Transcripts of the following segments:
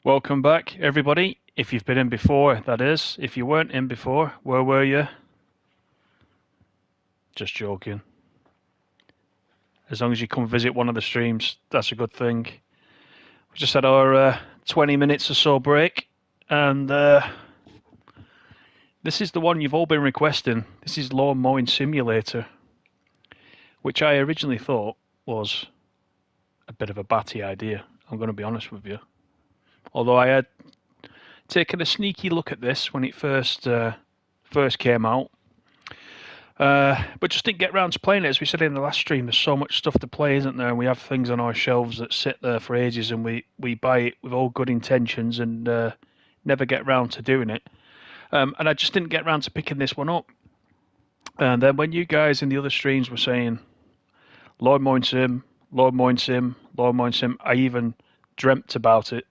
Welcome back, everybody. If you've been in before, that is. If you weren't in before, where were you? Just joking. As long as you come visit one of the streams, that's a good thing. We just had our 20 minutes or so break, and this is the one you've all been requesting. This is Lawn Mowing Simulator, which I originally thought was a bit of a batty idea. I'm going to be honest with you. Although I had taken a sneaky look at this when it first came out, but just didn't get round to playing it. As we said in the last stream, there's so much stuff to play, isn't there? And we have things on our shelves that sit there for ages, and we buy it with all good intentions and never get round to doing it. And I just didn't get round to picking this one up. And then when you guys in the other streams were saying, Lord Mowing Sim, Lord Mowing Sim, Lord Mowing Sim, I even dreamt about it.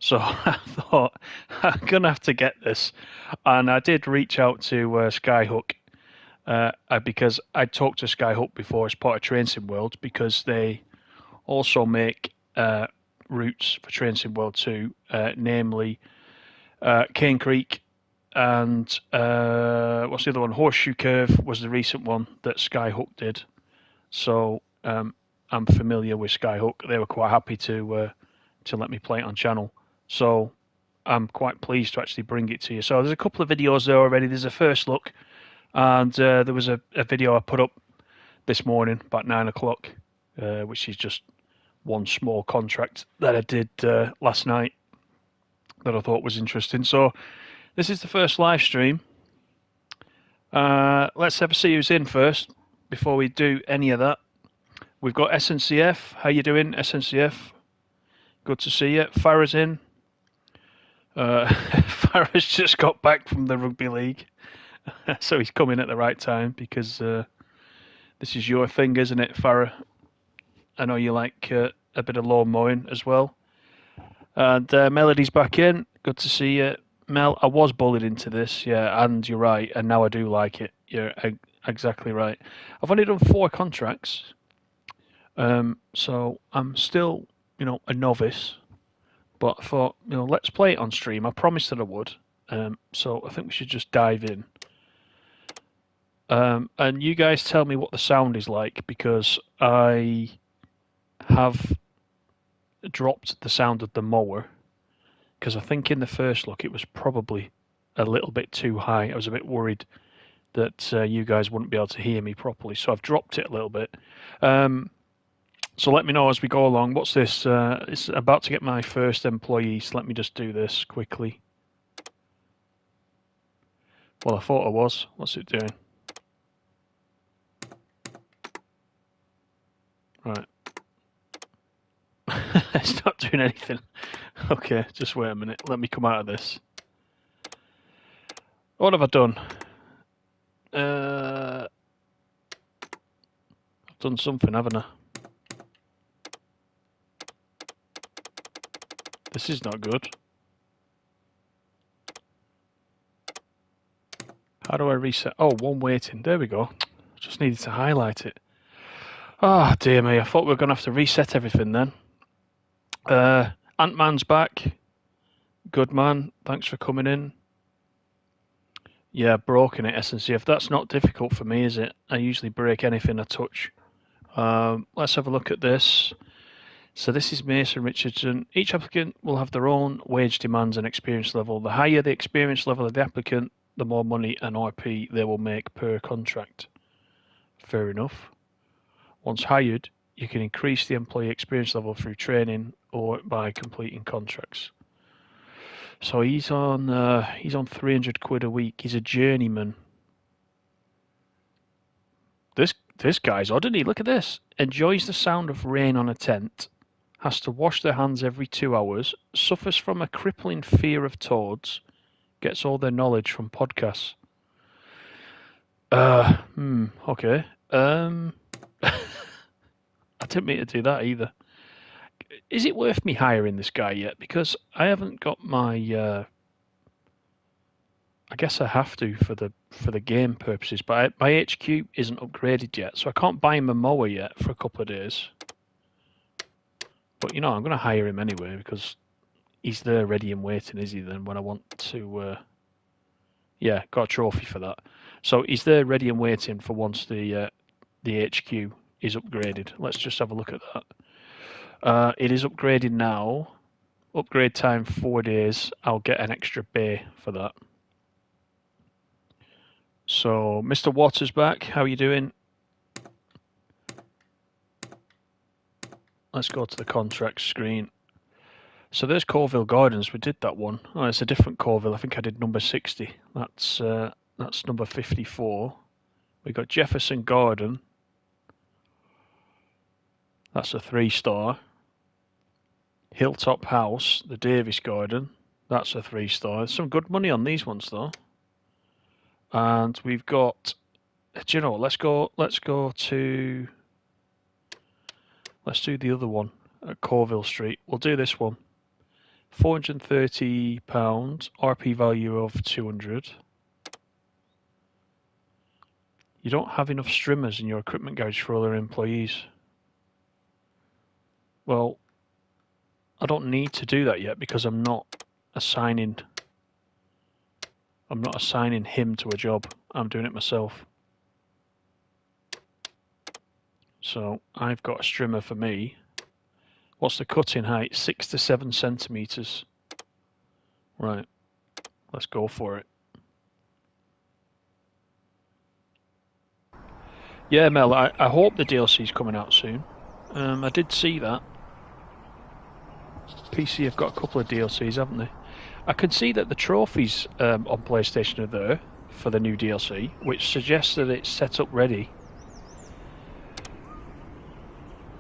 So I thought, I'm going to have to get this. And I did reach out to Skyhook because I talked to Skyhook before as part of Train Sim World, because they also make routes for Train Sim World 2, namely Cane Creek and what's the other one? Horseshoe Curve was the recent one that Skyhook did. So I'm familiar with Skyhook. They were quite happy to let me play it on channel. So I'm quite pleased to actually bring it to you. So there's a couple of videos there already. There's a first look, and there was a video I put up this morning about 9 o'clock, which is just one small contract that I did last night that I thought was interesting. So this is the first live stream. Let's have a see who's in first before we do any of that. We've got SNCF. How you doing, SNCF? Good to see you. Farah's in. Farah's just got back from the rugby league, so he's coming at the right time because this is your thing, isn't it, Farah? I know you like a bit of lawn mowing as well. And Melody's back in. Good to see you, Mel. I was bullied into this, yeah, and you're right, and now I do like it. You're exactly right. I've only done 4 contracts, so I'm still, a novice. But I thought, let's play it on stream. I promised that I would. So I think we should just dive in. And you guys tell me what the sound is like, because I have dropped the sound of the mower, because I think in the first look it was probably a little bit too high. I was a bit worried that you guys wouldn't be able to hear me properly. So I've dropped it a little bit. So let me know as we go along. What's this? It's about to get my first employee, so let me just do this quickly. Well, I thought I was. What's it doing? Right. It's not doing anything. Okay, just wait a minute. Let me come out of this. What have I done? I've done something, haven't I? This is not good. How do I reset? Oh, one waiting. There we go. Just needed to highlight it. Oh, dear me. I thought we were going to have to reset everything then. Ant-Man's back. Good man. Thanks for coming in. Yeah, broken it, SNCF. That's not difficult for me, is it? I usually break anything I touch. Let's have a look at this. So this is Mason Richardson. Each applicant will have their own wage demands and experience level. The higher the experience level of the applicant, the more money and RP they will make per contract. Fair enough. Once hired, you can increase the employee experience level through training or by completing contracts. So he's on 300 quid a week. He's a journeyman. This guy's odd, isn't he? Look at this. Enjoys the sound of rain on a tent. Has to wash their hands every 2 hours. Suffers from a crippling fear of toads. Gets all their knowledge from podcasts. Okay. I didn't mean to do that either. Is it worth me hiring this guy yet? Because I haven't got my. I guess I have to for the game purposes, but my HQ isn't upgraded yet, so I can't buy him a mower yet for a couple of days. But I'm going to hire him anyway because he's there ready and waiting, is he then, when I want to... yeah, got a trophy for that. So he's there ready and waiting for once the HQ is upgraded. Let's just have a look at that. It is upgraded now. Upgrade time 4 days. I'll get an extra bay for that. So, Mr. Waters back. How are you doing? Let's go to the contract screen. So there's Corville Gardens. We did that one. Oh, it's a different Corville. I think I did number 60. That's number 54. We got Jefferson Garden. That's a 3-star. Hilltop House, the Davis Garden. That's a 3-star. There's some good money on these ones though. And we've got, do you know what, let's do the other one at Corville Street. We'll do this one. £430, RP value of 200. You don't have enough strimmers in your equipment garage for other employees. Well, I don't need to do that yet because I'm not assigning him to a job. I'm doing it myself. So I've got a strimmer for me. What's the cutting height? 6 to 7 centimeters. Right, let's go for it. Yeah, Mel, I hope the DLC's coming out soon. I did see that. PC have got a couple of DLCs, haven't they? I can see that the trophies on PlayStation are there for the new DLC, which suggests that it's set up ready.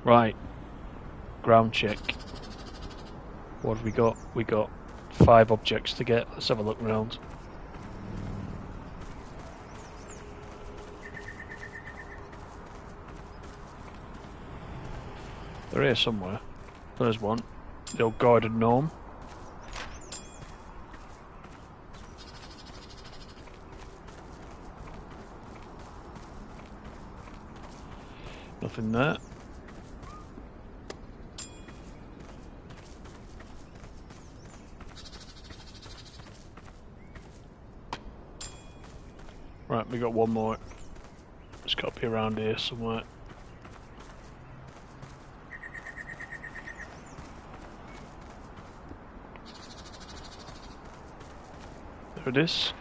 Right. Ground check. What have we got? We got 5 objects to get. Let's have a look around. They're here somewhere. There's one. The old guarded gnome. Nothing there. Right, we got one more. It's got to be around here somewhere. There it is.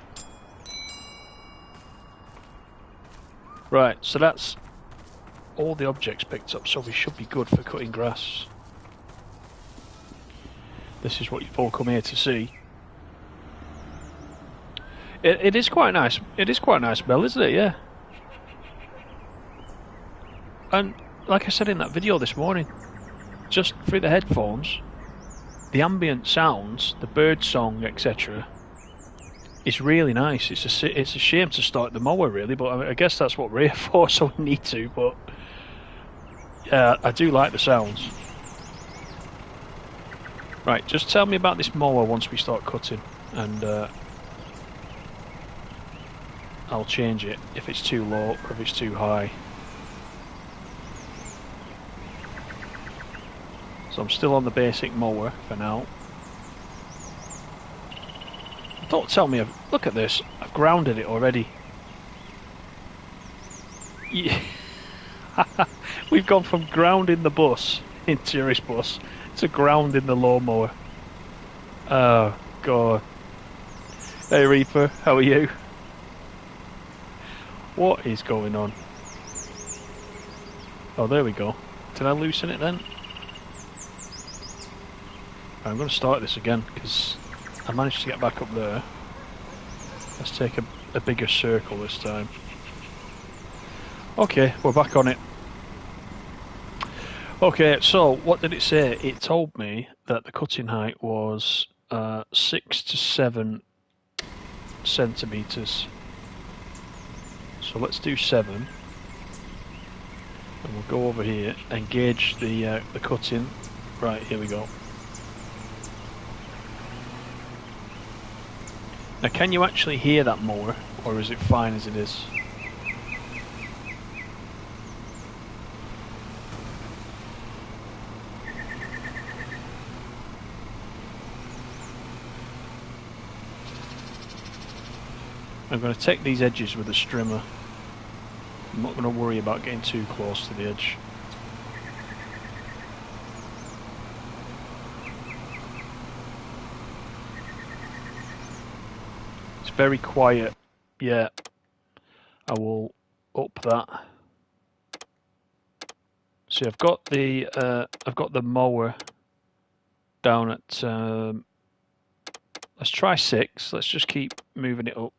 Right, so that's all the objects picked up, so we should be good for cutting grass. This is what you've all come here to see. It is quite nice. It is quite a nice smell, isn't it? Yeah. And like I said in that video this morning, just through the headphones, the ambient sounds, the bird song, etc., is really nice. It's a shame to start the mower, really, but I guess that's what we're here for, so we need to. But yeah, I do like the sounds. Right, just tell me about this mower once we start cutting, and I'll change it if it's too low or if it's too high. So I'm still on the basic mower for now. Don't tell me look at this, I've grounded it already. Yeah. We've gone from grounding the bus in tourist bus to grounding the lawnmower. Oh god. Hey Reaper, how are you? What is going on? Oh, there we go. Did I loosen it then? I'm going to start this again because I managed to get back up there. Let's take a bigger circle this time. Okay, we're back on it. Okay, so what did it say? It told me that the cutting height was 6 to 7 centimeters. So let's do 7, and we'll go over here and gauge the cutting. Right, here we go. Now, can you actually hear that mower, or is it fine as it is? I'm going to take these edges with a strimmer. I'm not going to worry about getting too close to the edge. It's very quiet. Yeah, I will up that. See, I've got the mower down at. Let's try 6. Let's just keep moving it up.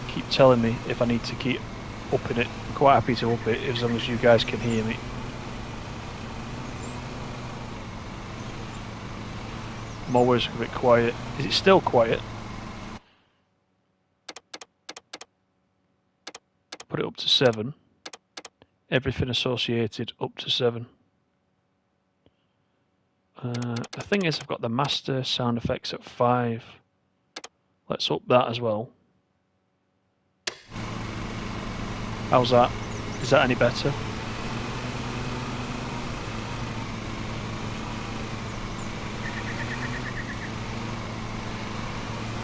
Keep telling me if I need to keep upping it. I'm quite happy to up it as long as you guys can hear me. Mower's a bit quiet. Is it still quiet? Put it up to 7. Everything associated up to 7. The thing is, I've got the master sound effects at 5. Let's up that as well. How's that? Is that any better?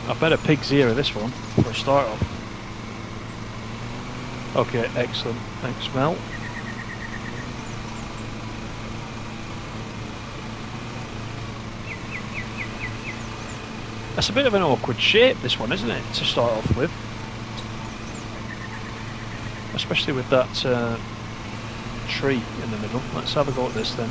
I bet a pig's ear of this one for a start off. Okay, excellent. Thanks, Mel. That's a bit of an awkward shape, this one, isn't it, to start off with? Especially with that tree in the middle. Let's have a go at this then.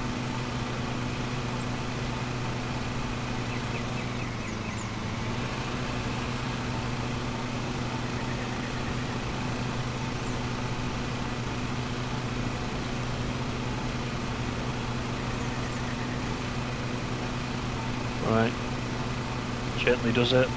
Right. Gently does it.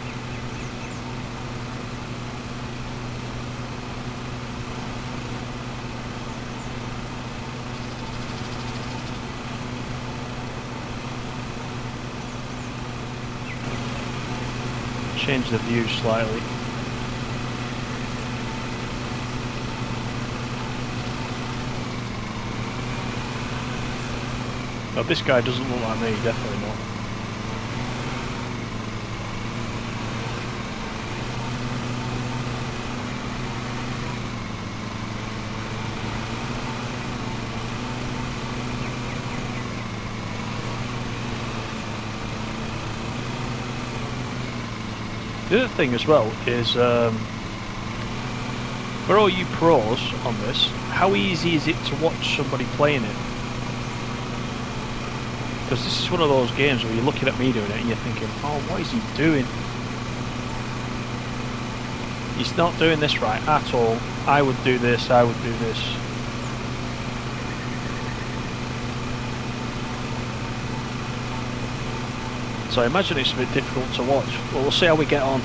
Change the view slightly. Oh, this guy doesn't look like me, definitely not. The other thing as well is, for all you pros on this, how easy is it to watch somebody playing it? Because this is one of those games where you're looking at me doing it and you're thinking, oh, what is he doing? He's not doing this right at all. I would do this, I would do this. So I imagine it's a bit difficult to watch. Well, we'll see how we get on.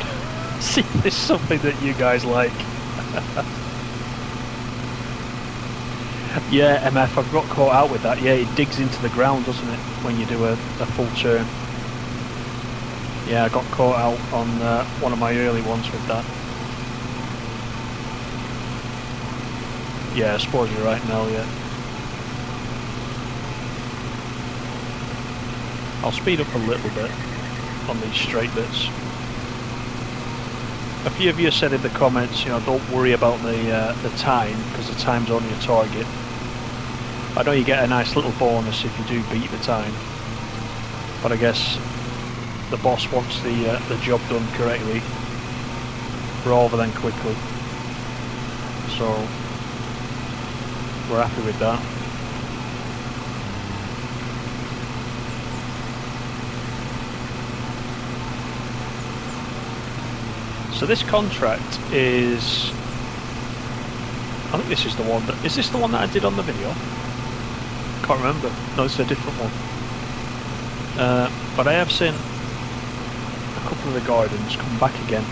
See if this is something that you guys like. Yeah, MF, I've got caught out with that. Yeah, it digs into the ground, doesn't it, when you do a full turn. Yeah, I got caught out on one of my early ones with that. Yeah, I suppose you're right, Mel, yeah. I'll speed up a little bit on these straight bits. A few of you said in the comments, you know, don't worry about the time, because the time's only a target. I know you get a nice little bonus if you do beat the time, but I guess the boss wants the job done correctly rather than quickly. So we're happy with that. So this contract is, I think this is the one that, is this the one that I did on the video? Can't remember. No, it's a different one. But I have seen a couple of the gardens come back again.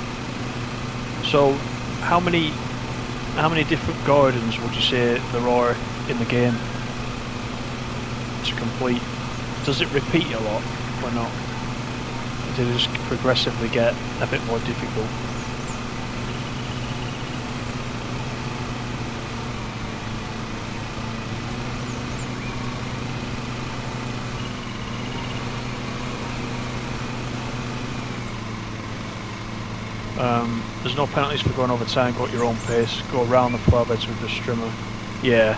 So how many different gardens would you say there are in the game to complete? Does it repeat a lot or not? Does it just progressively get a bit more difficult? There's no penalties for going over time, go at your own pace, go around the flower beds with the strimmer. Yeah.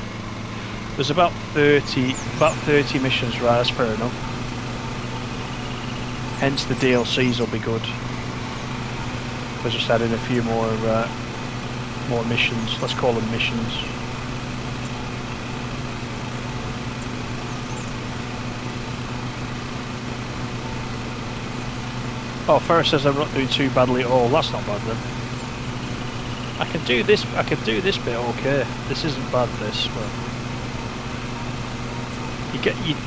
There's about 30 missions, right, that's fair enough. Hence the DLCs will be good. We're just adding a few more missions, let's call them missions. Oh, Ferris says I'm not doing too badly at all. That's not bad then. I can do this bit okay. This isn't bad, this, but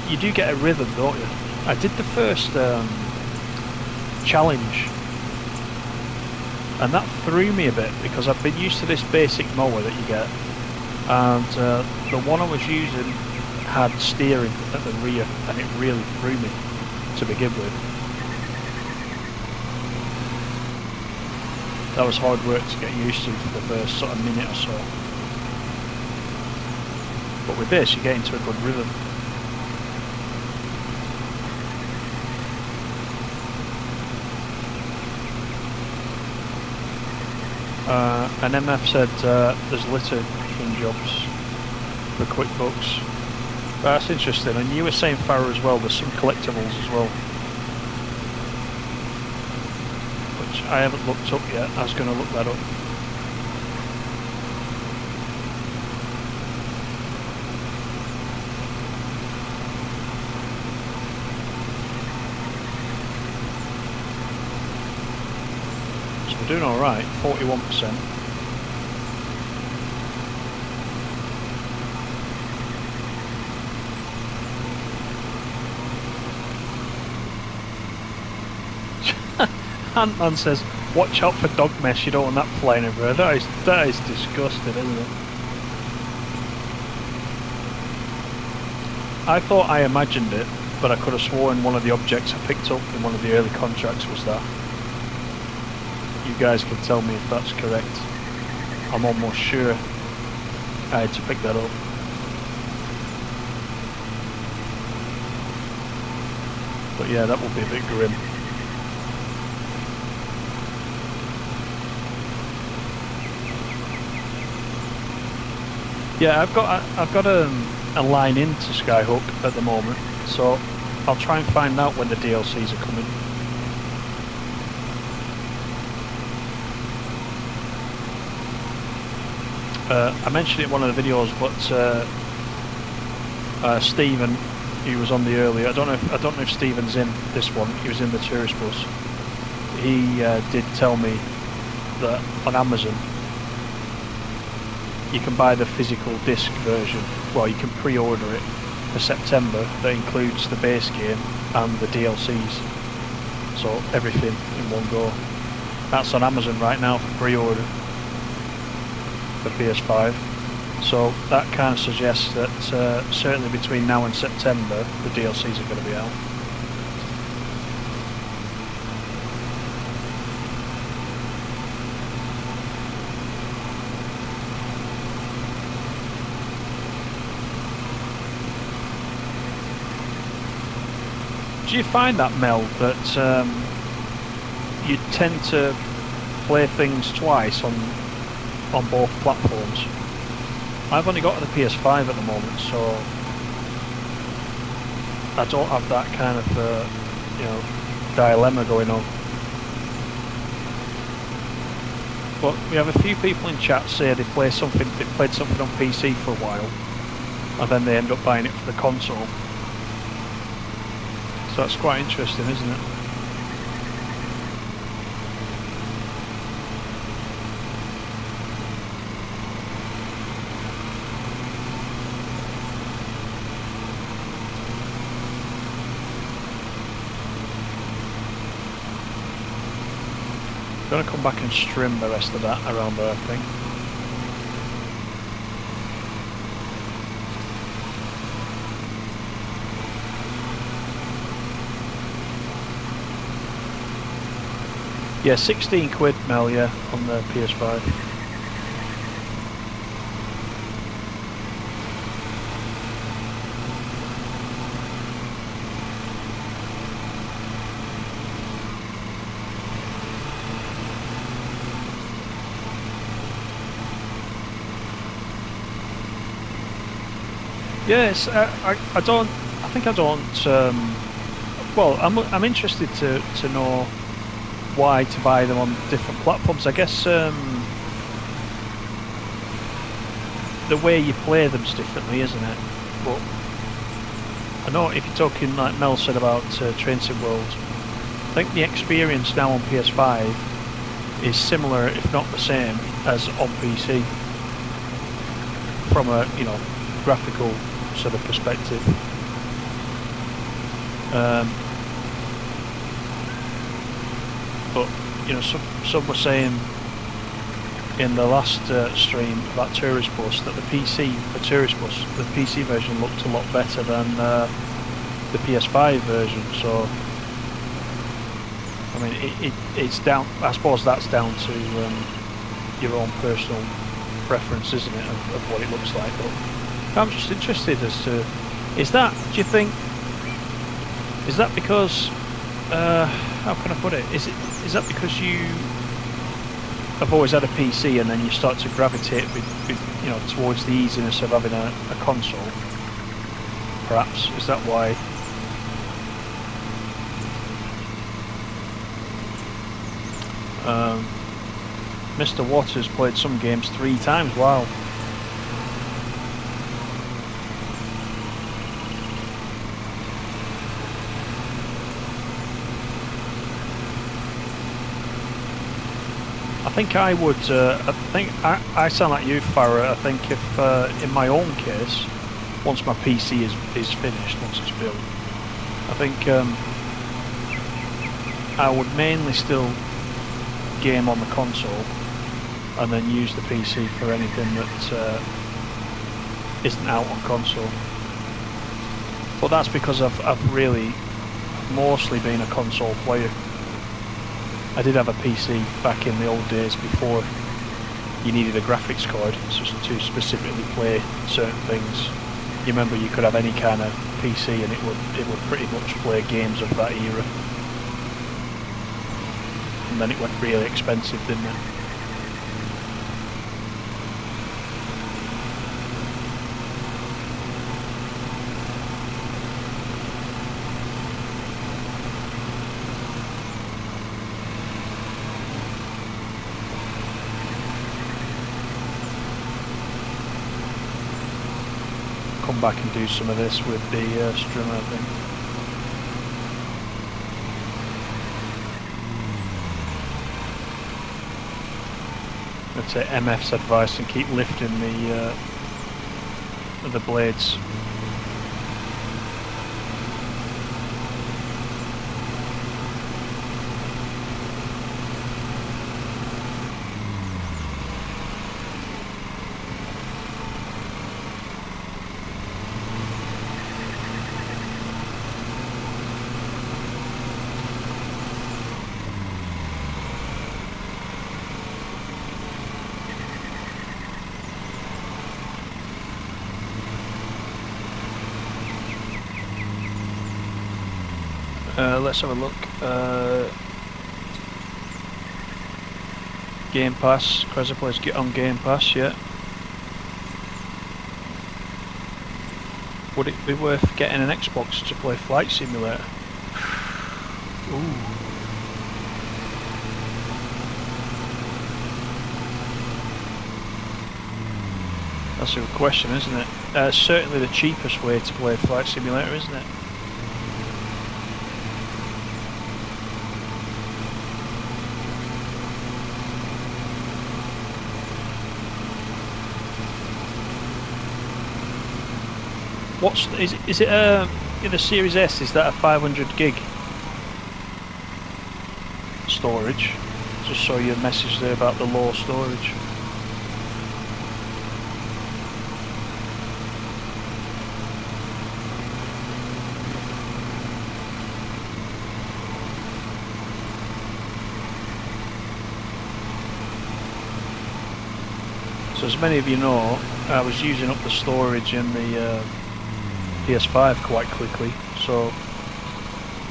you do get a rhythm, don't you? I did the first challenge, and that threw me a bit because I've been used to this basic mower that you get, and the one I was using had steering at the rear, and it really threw me to begin with. That was hard work to get used to for the first sort of minute or so. But with this, you get into a good rhythm. And MF said there's litter in jobs for QuickBooks. That's interesting. And you were saying, Farah, as well, there's some collectibles as well. I haven't looked up yet. I was going to look that up. So we're doing all right. 41%. Ant-Man says, watch out for dog mess, you don't want that flying everywhere. That is disgusting, isn't it? I thought I imagined it, but I could have sworn one of the objects I picked up in one of the early contracts was that. You guys can tell me if that's correct. I'm almost sure I had to pick that up. But yeah, that would be a bit grim. Yeah, I've got a line into Skyhook at the moment, so I'll try and find out when the DLCs are coming. I mentioned it in one of the videos, but Stephen, he was on the earlier. I don't know if Stephen's in this one. He was in the tourist bus. He did tell me that on Amazon you can buy the physical disc version. Well, you can pre-order it for September. That includes the base game and the DLCs. So everything in one go. That's on Amazon right now for pre-order for PS5. So that kind of suggests that certainly between now and September the DLCs are going to be out. Do you find that, Mel, that you tend to play things twice on both platforms? I've only got the PS5 at the moment, so I don't have that kind of dilemma going on. But we have a few people in chat say they played something on PC for a while, and then they end up buying it for the console. So that's quite interesting, isn't it? I'm going to come back and trim the rest of that around there, I think. Yeah, 16 quid, Mel, yeah, on the PS5. Yes, I don't. I think I don't. Well, I'm interested to know why to buy them on different platforms. I guess the way you play them's differently, isn't it? But I know if you're talking like Mel said about Train Sim World, I think the experience now on PS5 is similar, if not the same, as on PC from a graphical sort of perspective. But some were saying in the last stream about Tourist Bus that the PC for Tourist Bus, the PC version looked a lot better than the PS5 version. So I mean, it's down. I suppose that's down to your own personal preference, isn't it, of what it looks like. But I'm just interested as to, do you think, is that because, how can I put it, is that because you have always had a PC and then you start to gravitate towards the easiness of having a console? Perhaps, is that why? Mr. Waters played some games 3 times, wow. I think I would, I think I sound like you, Farah. I think if, in my own case, once my PC is finished, once it's built, I think I would mainly still game on the console and then use the PC for anything that isn't out on console. But that's because I've really mostly been a console player. I did have a PC back in the old days before you needed a graphics card to specifically play certain things. You remember you could have any kind of PC and it would pretty much play games of that era. And then it went really expensive, didn't it? Come back and do some of this with the strimmer, I think. I'd say MF's advice and keep lifting the blades. Let's have a look. Game Pass. Crezza plays get on Game Pass, yeah. Would it be worth getting an Xbox to play Flight Simulator? Ooh. That's a good question, isn't it? Certainly the cheapest way to play Flight Simulator, isn't it? Is it in the Series S? Is that a 500 gig storage? Just saw your message there about the low storage. So as many of you know, I was using up the storage in the PS5 quite quickly, so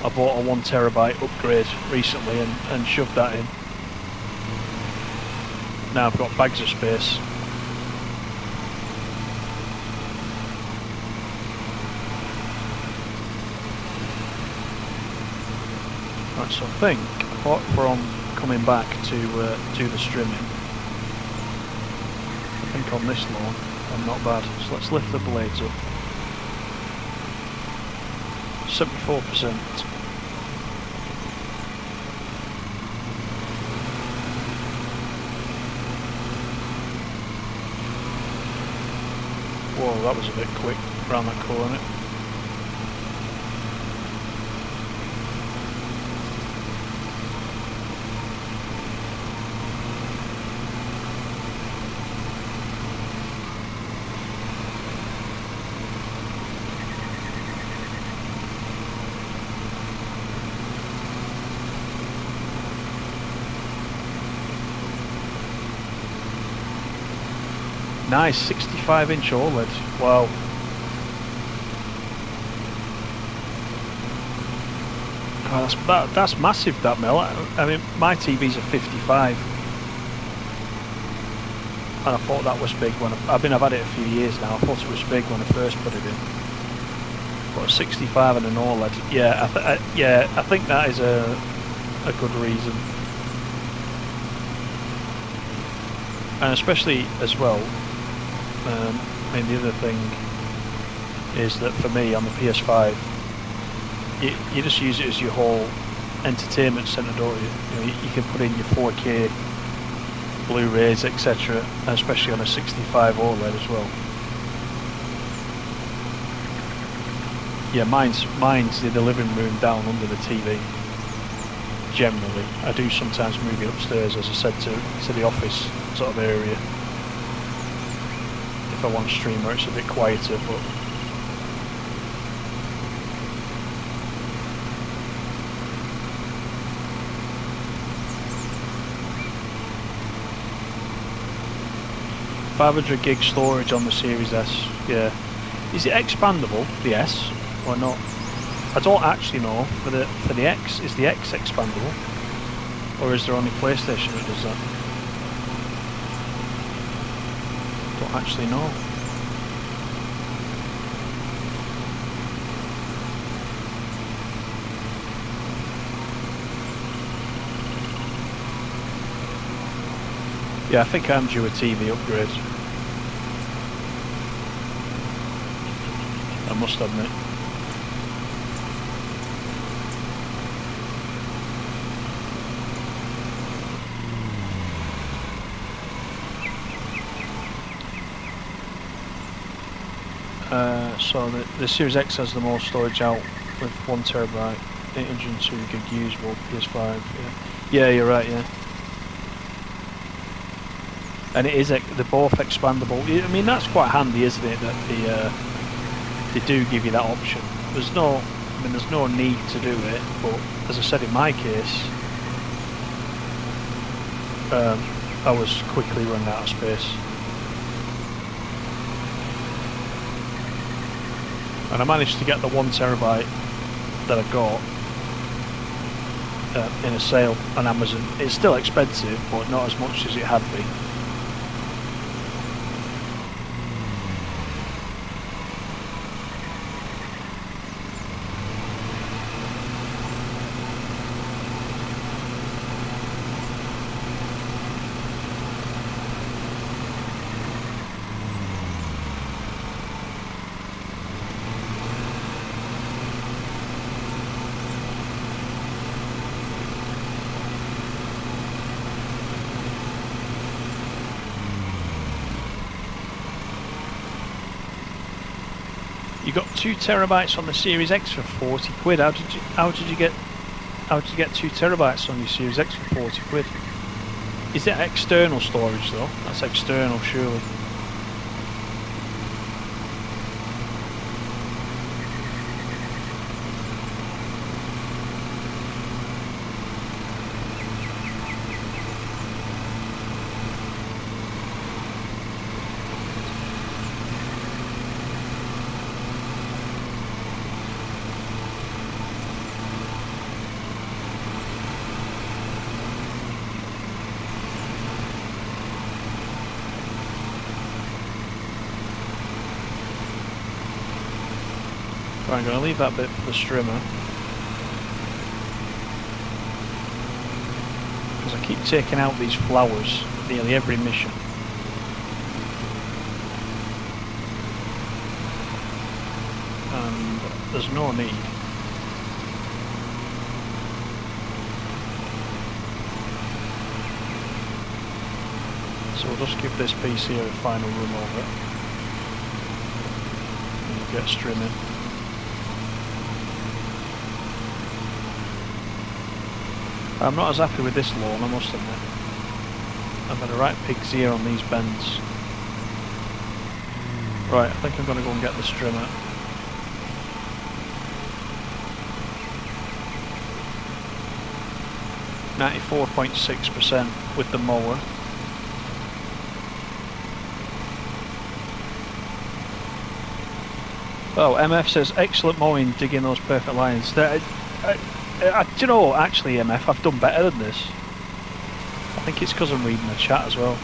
I bought a 1 terabyte upgrade recently and shoved that in. Now I've got bags of space. Right, so I think, apart from coming back to do the strimming, I think on this lawn I'm not bad. So let's lift the blades up. 74%. Whoa, that was a bit quick round that corner. Nice, 65-inch OLED. Wow. Oh, that's massive, that Mel. I mean, my TV's a 55, and I thought that was big when I've had it a few years now. I thought it was big when I first put it in. But a 65 and an OLED, yeah, I think that is a good reason, and especially as well. I mean, the other thing is that for me on the PS5, you just use it as your whole entertainment centre, don't you? You can put in your 4K Blu-rays, etc., especially on a 65 OLED as well. Yeah, mine's in the living room down under the TV. Generally, I do sometimes move it upstairs, as I said, to the office sort of area. If I want to stream where it's a bit quieter, but $500 gig storage on the Series S. Yeah, is it expandable, the S, or not? I don't actually know. For the X, is the X expandable, or is there only PlayStation that does that? Don't actually know. Yeah, I think I'm due a TV upgrade. I must admit. So the Series X has the most storage out with 1 terabyte, 802 gig usable, PS5. Yeah, you're right. Yeah, and it is. They're both expandable. I mean, that's quite handy, isn't it? That they do give you that option. There's no need to do it, but as I said in my case, I was quickly running out of space. And I managed to get the 1 terabyte that I got in a sale on Amazon. It's still expensive, but not as much as it had been. You got 2 terabytes on the Series X for 40 quid. How did you get 2 terabytes on your Series X for 40 quid? Is that external storage though? That's external, surely. Right, I'm going to leave that bit for the strimmer. keep taking out these flowers nearly every mission. And there's no need. So we'll just give this piece here a final run over it. And we'll get trimming. I'm not as happy with this lawn, I must admit. I've had a right pig's ear on these bends. Right, I think I'm going to go and get the strimmer. %94.6% with the mower. Oh, MF says, excellent mowing, digging those perfect lines. Do you know, actually, MF, I've done better than this. I think it's because I'm reading the chat as well.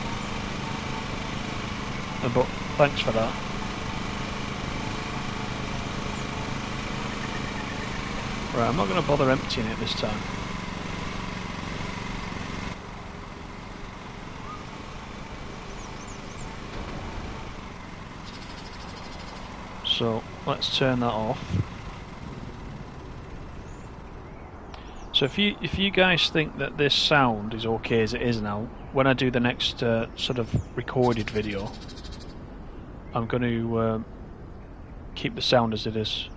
But thanks for that. Right, I'm not going to bother emptying it this time. So let's turn that off. So if you guys think that this sound is okay as it is now, when I do the next sort of recorded video, I'm going to keep the sound as it is.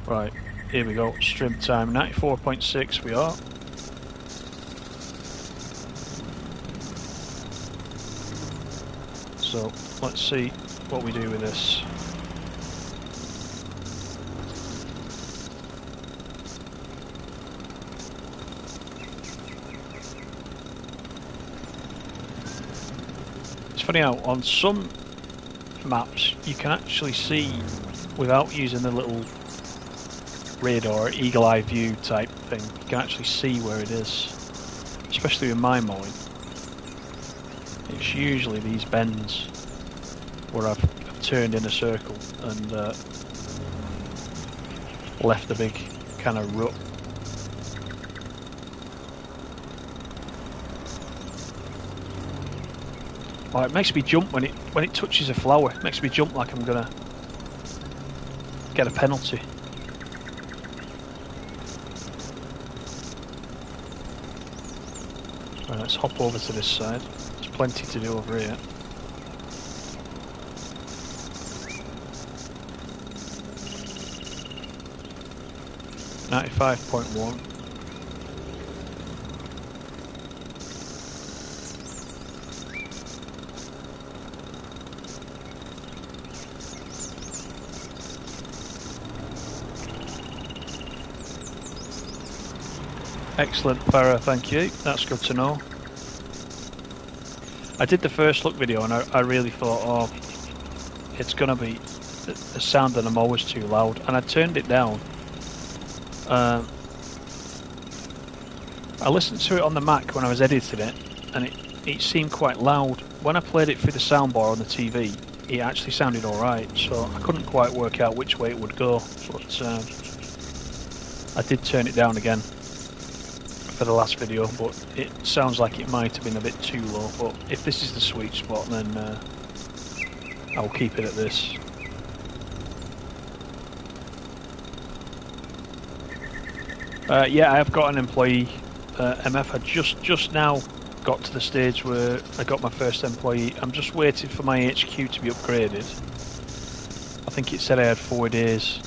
Right, here we go, stream time, 94.6 we are. So let's see what we do with this. It's funny how on some maps you can actually see without using the little radar eagle eye view type thing. You can actually see where it is, especially with my mowing. It's usually these bends where I've turned in a circle and left a big kind of rut. Oh, it makes me jump when it touches a flower. It makes me jump like I'm gonna get a penalty. Right, let's hop over to this side. There's plenty to do over here. .1. Excellent, Farah, thank you. That's good to know. I did the first look video and I really thought, oh, it's gonna be the sound of the mower's too loud, and I turned it down. I listened to it on the Mac when I was editing it, and it seemed quite loud. When I played it through the soundbar on the TV, it actually sounded alright, so I couldn't quite work out which way it would go, but I did turn it down again for the last video, but it sounds like it might have been a bit too low. But if this is the sweet spot, then I'll keep it at this. Yeah, I have got an employee. MF, I just now got to the stage where I got my first employee. I'm just waiting for my HQ to be upgraded. I think it said I had 4 days.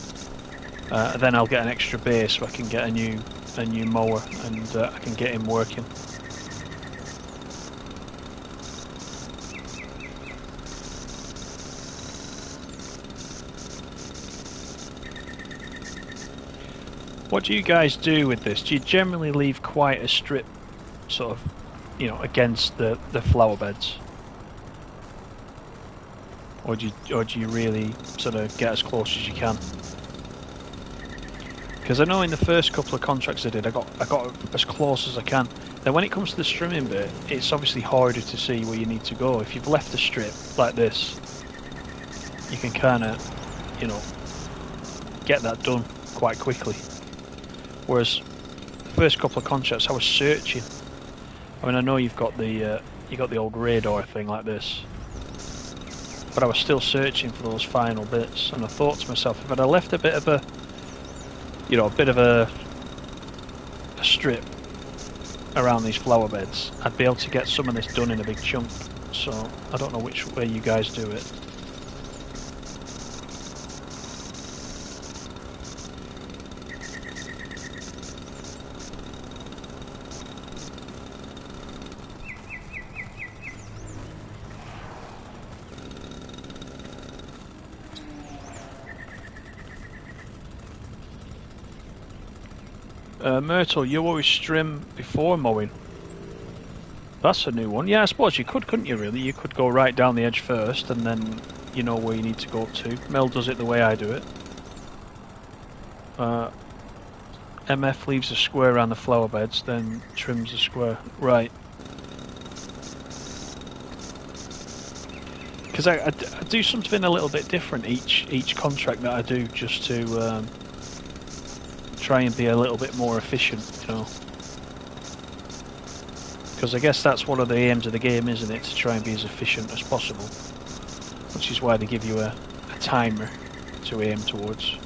Then I'll get an extra base so I can get a new mower, and I can get him working. What do you guys do with this? Do you generally leave quite a strip, sort of, you know, against the flower beds, or do you really sort of get as close as you can? Because I know in the first couple of contracts I did, I got as close as I can. Then when it comes to the strimming bit, it's obviously harder to see where you need to go. If you've left a strip like this, you can kind of, you know, get that done quite quickly. Whereas the first couple of contracts I was searching. I mean, I know you've got the old radar thing like this, but I was still searching for those final bits, and I thought to myself, if I'd have left a bit of a, you know, a bit of a strip around these flower beds, I'd be able to get some of this done in a big chunk. So I don't know which way you guys do it. Myrtle, you always trim before mowing. That's a new one. Yeah, I suppose you could, couldn't you, really? You could go right down the edge first, and then you know where you need to go to. Mel does it the way I do it. MF leaves a square around the flower beds, then trims the square. Right. Because I do something a little bit different each contract that I do, just to try and be a little bit more efficient, you know. Because I guess that's one of the aims of the game, isn't it? To try and be as efficient as possible. Which is why they give you a timer to aim towards.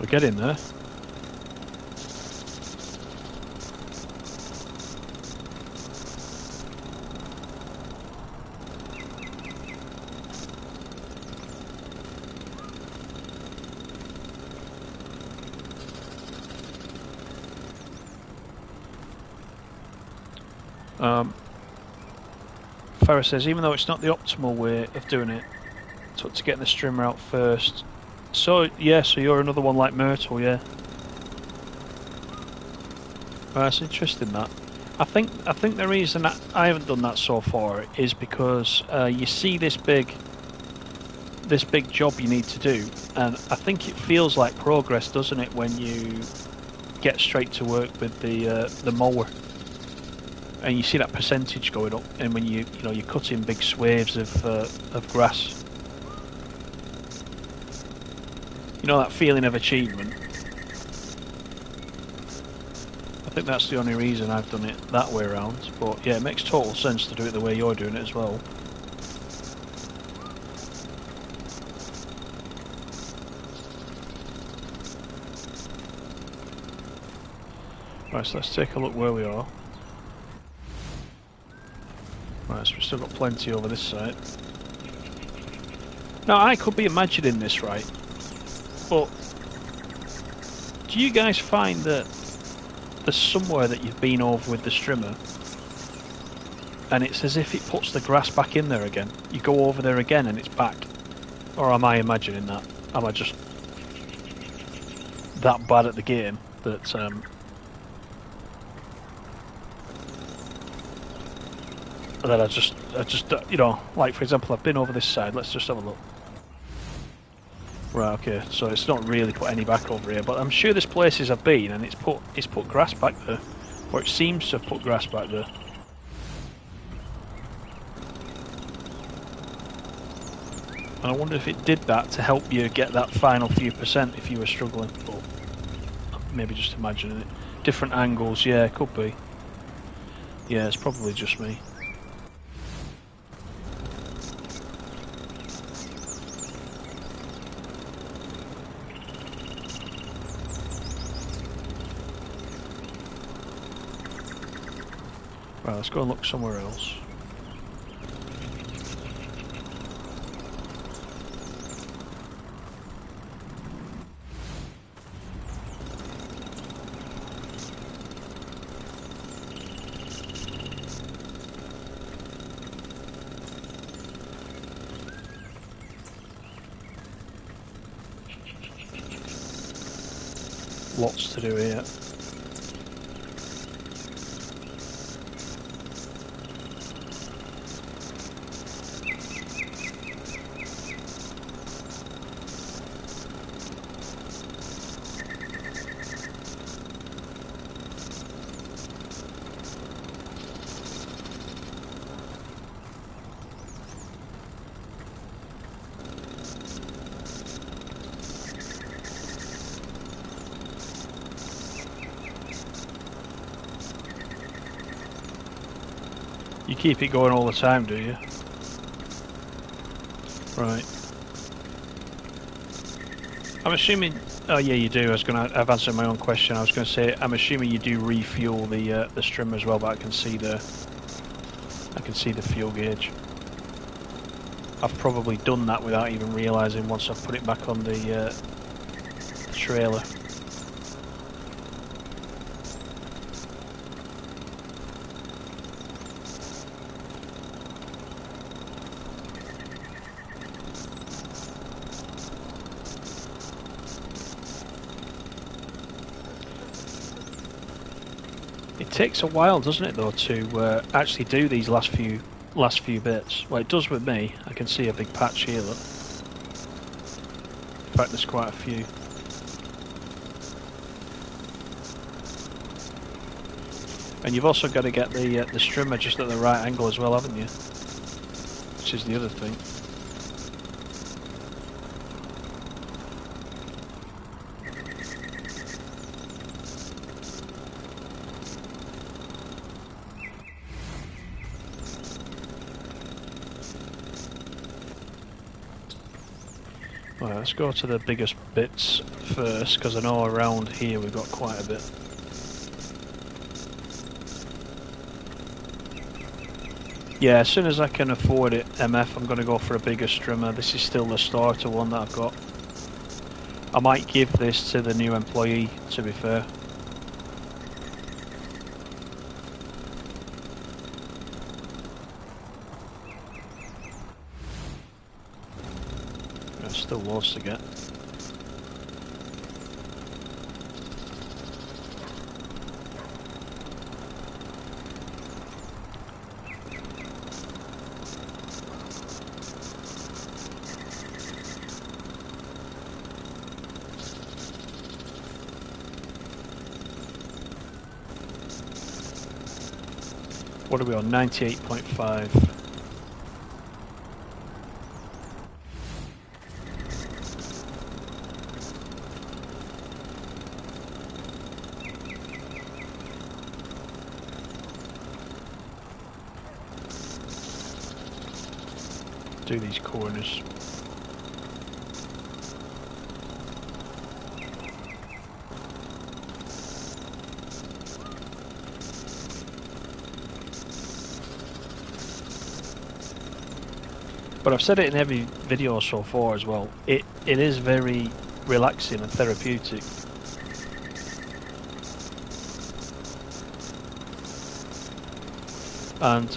We're getting there. Farah says, even though it's not the optimal way of doing it, to getting the strimmer out first. So yeah, so you're another one like Myrtle, yeah. That's interesting. That I think the reason that I haven't done that so far is because you see this big job you need to do, and I think it feels like progress, doesn't it, when you get straight to work with the mower, and you see that percentage going up, and when you cut in big swathes of grass. You know that feeling of achievement? I think that's the only reason I've done it that way around. But yeah, it makes total sense to do it the way you're doing it as well. Right, so let's take a look where we are. Right, so we've still got plenty over this side. Now, I could be imagining this, right? But do you guys find that there's somewhere that you've been over with the strimmer and it's as if it puts the grass back in there again? You go over there again and it's back? Or am I imagining that? Am I just that bad at the game that I just you know, like for example, I've been over this side. Let's just have a look. Right, okay, so it's not really put any back over here, but I'm sure there's places I've been and it's put grass back there, or it seems to have put grass back there. And I wonder if it did that to help you get that final few percent if you were struggling, but maybe just imagining it. Different angles, yeah, it could be. Yeah, it's probably just me. Right, let's go and look somewhere else. Lots to do here. You keep it going all the time, do you? Right. I'm assuming. Oh yeah, you do. I've answered my own question. I was going to say. I'm assuming you do refuel the strimmer as well, but I can see the fuel gauge. I've probably done that without even realising once I've put it back on the trailer. It takes a while, doesn't it, though, to actually do these last few bits. Well, it does with me. I can see a big patch here, look. In fact, there's quite a few. And you've also got to get the strimmer just at the right angle as well, haven't you? Which is the other thing. Right, let's go to the biggest bits first, because I know around here we've got quite a bit. Yeah, as soon as I can afford it, MF, I'm going to go for a bigger strimmer. This is still the starter one that I've got. I might give this to the new employee, to be fair. There's still loads to get. What are we on? 98.5. Do these corners. But I've said it in every video so far as well. It is very relaxing and therapeutic. And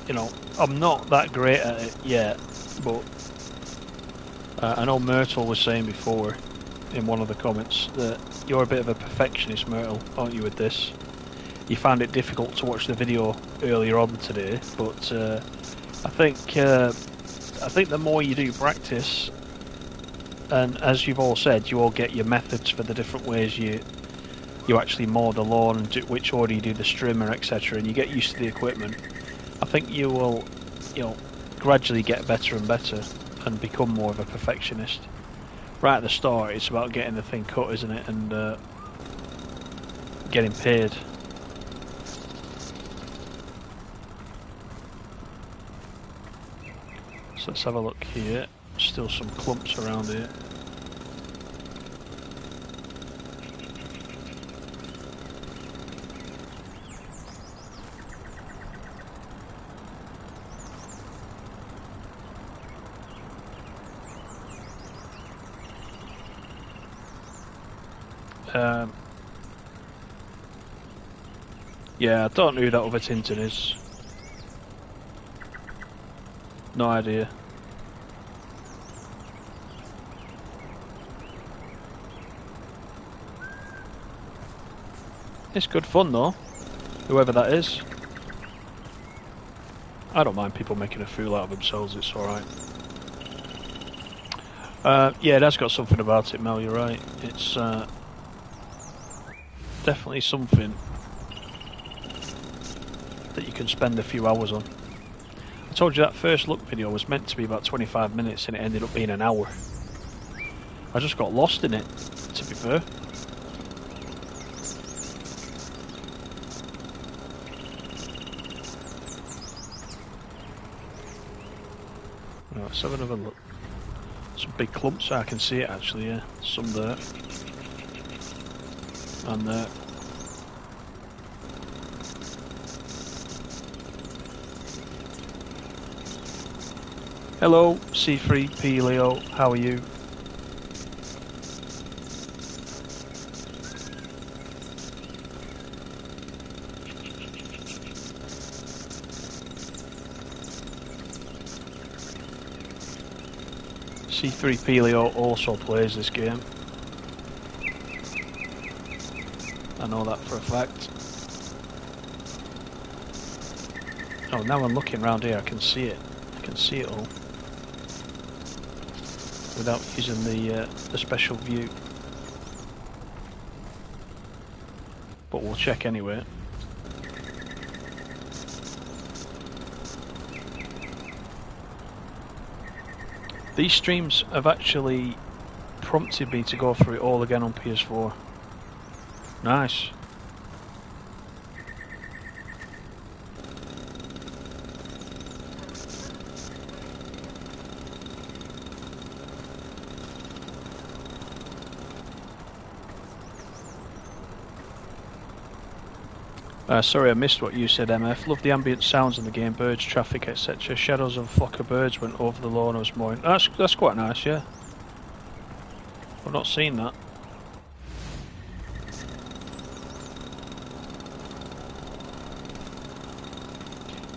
you know, I'm not that great at it yet, but I know Myrtle was saying before in one of the comments that you're a bit of a perfectionist, Myrtle, aren't you, with this? You found it difficult to watch the video earlier on today, but I think the more you do practice, and as you've all said, you all get your methods for the different ways you actually mow the lawn and which order you do the strimmer, etc., and you get used to the equipment. I think you will, you know, gradually get better and better and become more of a perfectionist. Right at the start, it's about getting the thing cut, isn't it, and getting paid. So let's have a look here. Still some clumps around here. Yeah, I don't know who that other Tintin is. No idea. It's good fun though, whoever that is. I don't mind people making a fool out of themselves, it's alright. Yeah, it has got something about it, Mel, you're right. It's definitely something that you can spend a few hours on. I told you that first look video was meant to be about 25 minutes and it ended up being an hour. I just got lost in it, to be fair. Let's have another look. Some big clumps, I can see it actually, yeah. Some there. And there. Hello, C3P Leo, how are you? C3P Leo also plays this game. I know that for a fact. Oh, now I'm looking around here, I can see it. I can see it all. Without using the special view. But we'll check anyway. These streams have actually prompted me to go through it all again on PS4. Nice. Sorry I missed what you said, MF. Love the ambient sounds in the game, birds, traffic, etc. Shadows of a flock of birds went over the lawn I was mowing. That's quite nice, yeah. I've not seen that.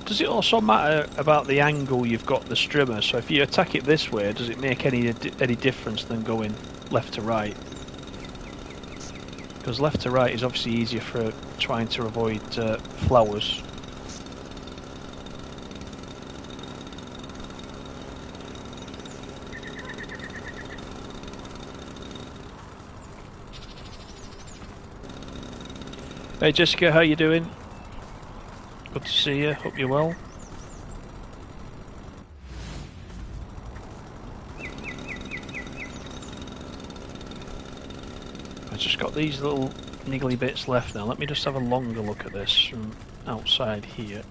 Does it also matter about the angle you've got the strimmer? So if you attack it this way, does it make any difference than going left to right? Because left to right is obviously easier for trying to avoid flowers. Hey Jessica, how you doing? Good to see you, hope you're well. I've just got these little niggly bits left now. Let me just have a longer look at this from outside here.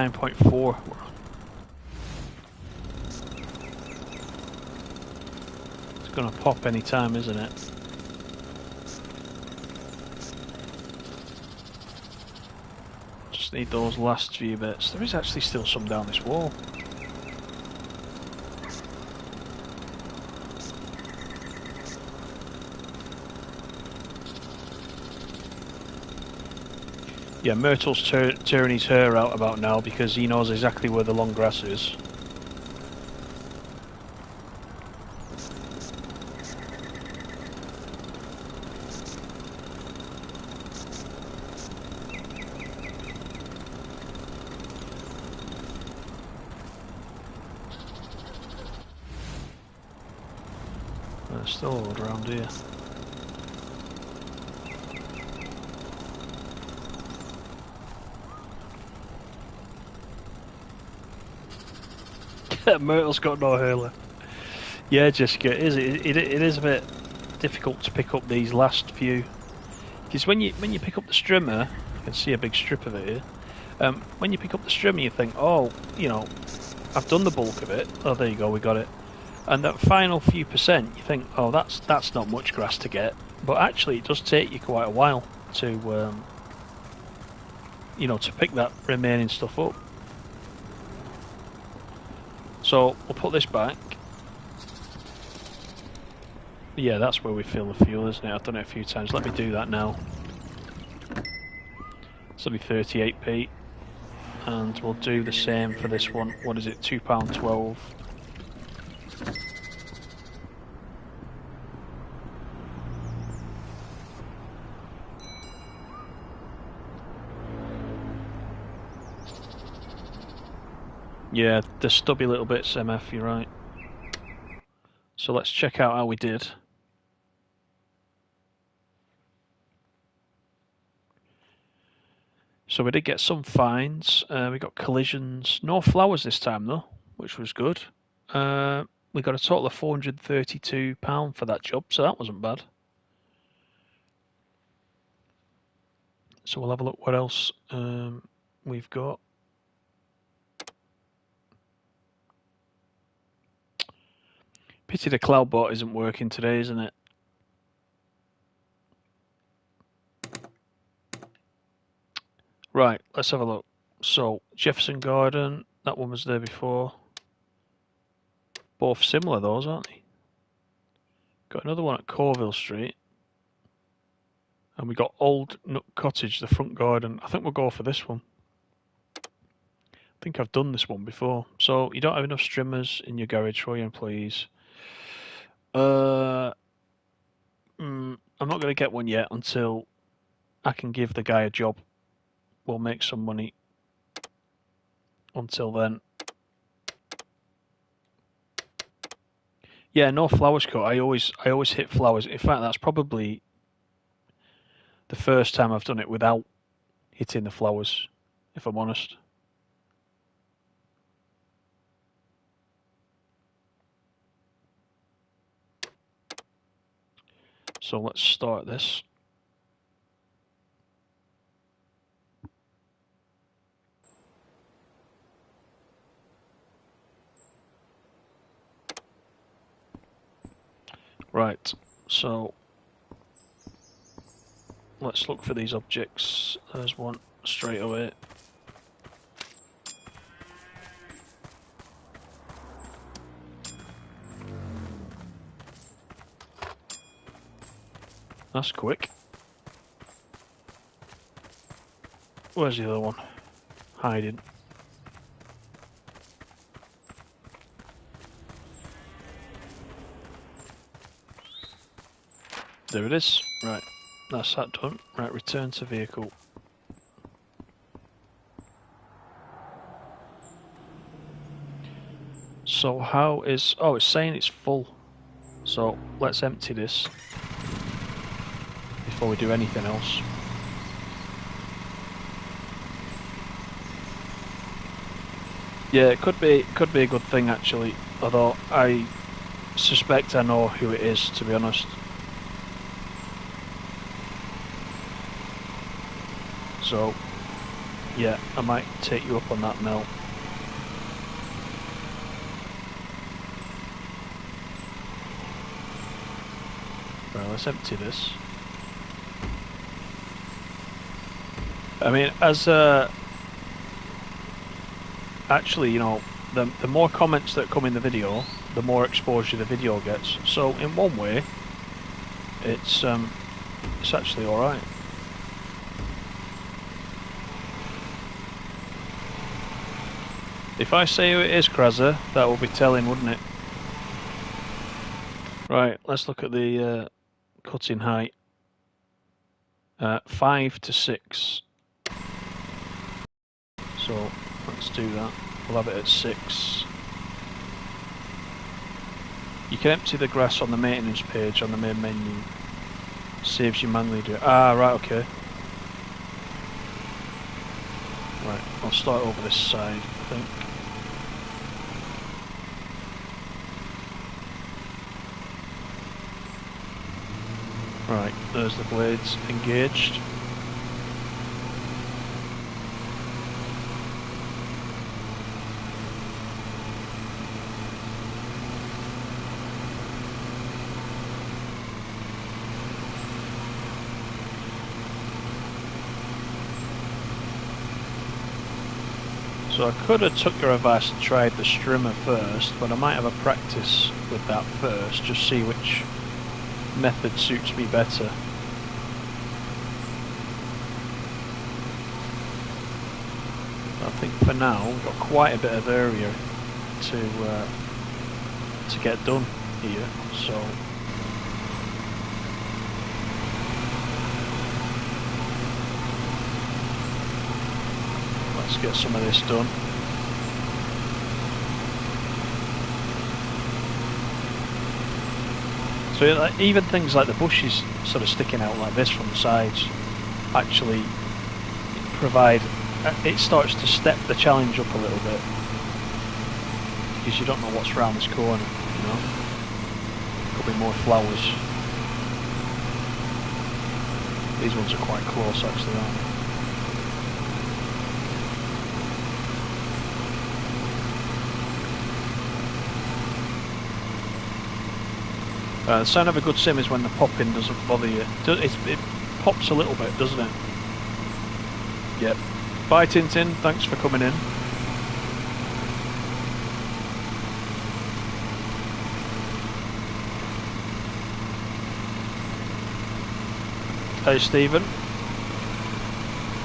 .4. It's gonna pop any time, isn't it? Just need those last few bits. There is actually still some down this wall. Yeah, Myrtle's tearing his hair out about now because he knows exactly where the long grass is. There's still a lot around here. Myrtle's got no hair left. Yeah, Jessica, it is a bit difficult to pick up these last few. Because when you pick up the strimmer, you can see a big strip of it here. When you pick up the strimmer, you think, oh, you know, I've done the bulk of it. Oh, there you go, we got it. And that final few percent, you think, oh, that's not much grass to get. But actually, it does take you quite a while to, you know, to pick that remaining stuff up. So we'll put this back. Yeah, that's where we fill the fuel, isn't it? I've done it a few times. Let me do that now. This will be 38p. And we'll do the same for this one. What is it? £2.12. Yeah, the stubby little bits, MF, you're right. So let's check out how we did. So we did get some fines. We got collisions. No flowers this time though, which was good. We got a total of £432 for that job, so that wasn't bad. So we'll have a look what else we've got. Pity the cloud bot isn't working today, isn't it? Right, let's have a look. So, Jefferson Garden, that one was there before. Both similar, those, aren't they? Got another one at Corville Street. And we got Old Nook Cottage, the front garden. I think we'll go for this one. I think I've done this one before. So, you don't have enough strimmers in your garage for your employees. I'm not going to get one yet until I can give the guy a job. We'll make some money. Until then. Yeah, no flowers cut. I always hit flowers. In fact, that's probably the first time I've done it without hitting the flowers, if I'm honest. So let's start this. Right, so let's look for these objects. There's one straight away. That's quick. Where's the other one? Hiding. There it is. Right, that's that done. Right, return to vehicle. So how is... Oh, it's saying it's full. So let's empty this before we do anything else. Yeah, it could be a good thing actually, although I suspect I know who it is, to be honest. So, yeah, I might take you up on that, Mel. Right, let's empty this. I mean, as actually, you know, the more comments that come in the video, the more exposure the video gets. So in one way, it's actually all right. If I say who it is, Krazer, that will be telling, wouldn't it? Right, let's look at the cutting height. 5 to 6. So let's do that. We'll have it at 6. You can empty the grass on the maintenance page on the main menu. Saves you manually do it. Ah, right, okay. Right, I'll start over this side, I think. Right, there's the blades engaged. So I could have took your advice and tried the strimmer first, but I might have a practice with that first, just see which method suits me better. I think for now we've got quite a bit of area to get done here, so let's get some of this done. So even things like the bushes sort of sticking out like this from the sides actually provide, it starts to step the challenge up a little bit, because you don't know what's around this corner, you know. Could be more flowers. These ones are quite close actually, aren't they? The sign of a good sim is when the popping doesn't bother you. It pops a little bit, doesn't it? Yep. Bye Tintin, thanks for coming in. Hey Stephen.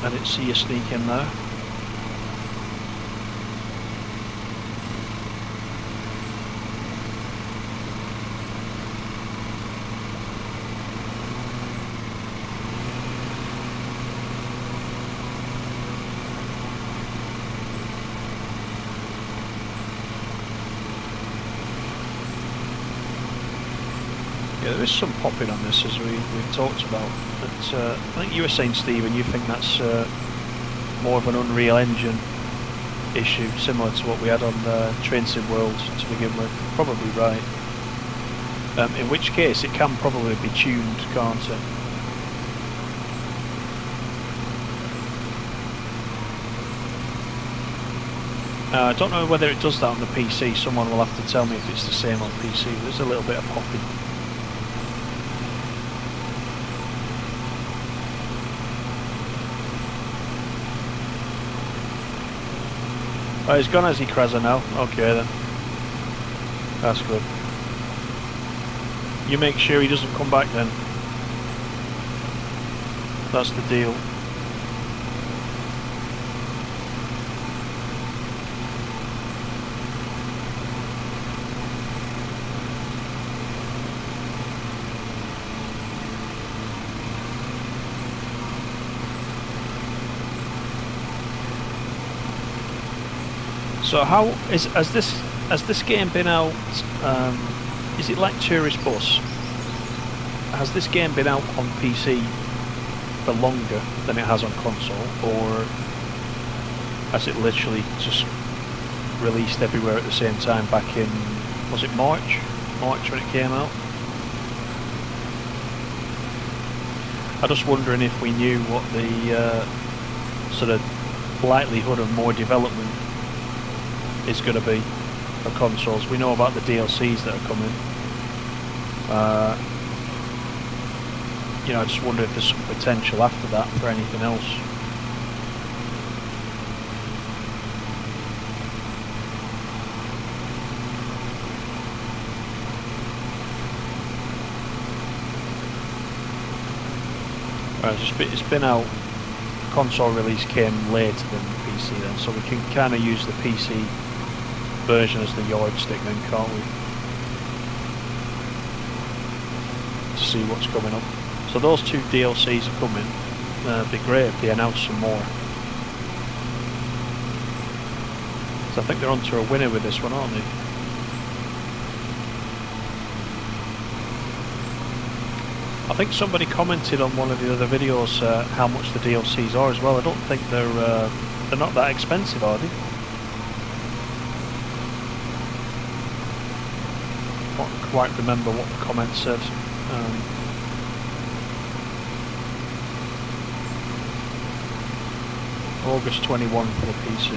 I didn't see you sneak in there. Yeah, there is some popping on this, as we've talked about. But I think you were saying, Stephen, you think that's more of an Unreal Engine issue, similar to what we had on Train Sim World to begin with. Probably right. In which case, it can probably be tuned, can't it? I don't know whether it does that on the PC. Someone will have to tell me if it's the same on PC. There's a little bit of popping. Oh, he's gone, has he, Kreza, now? Okay then. That's good. You make sure he doesn't come back then. That's the deal. So how has this game been out? Is it like Tourist Bus? Has this game been out on PC for longer than it has on console, or has it literally just released everywhere at the same time back in, was it March? March when it came out? I'm just wondering if we knew what the sort of likelihood of more development is going to be for consoles. We know about the DLCs that are coming. You know, I just wonder if there's some potential after that for anything else. Right, it's been out. Console release came later than the PC then, so we can kind of use the PC version as the yardstick then, can't we? To see what's coming up. So those two DLCs are coming. It'd be great if they announce some more. So I think they're onto a winner with this one, aren't they? I think somebody commented on one of the other videos how much the DLCs are as well. I don't think they're not that expensive, are they? Can't quite remember what the comment said. August 21 for the PC.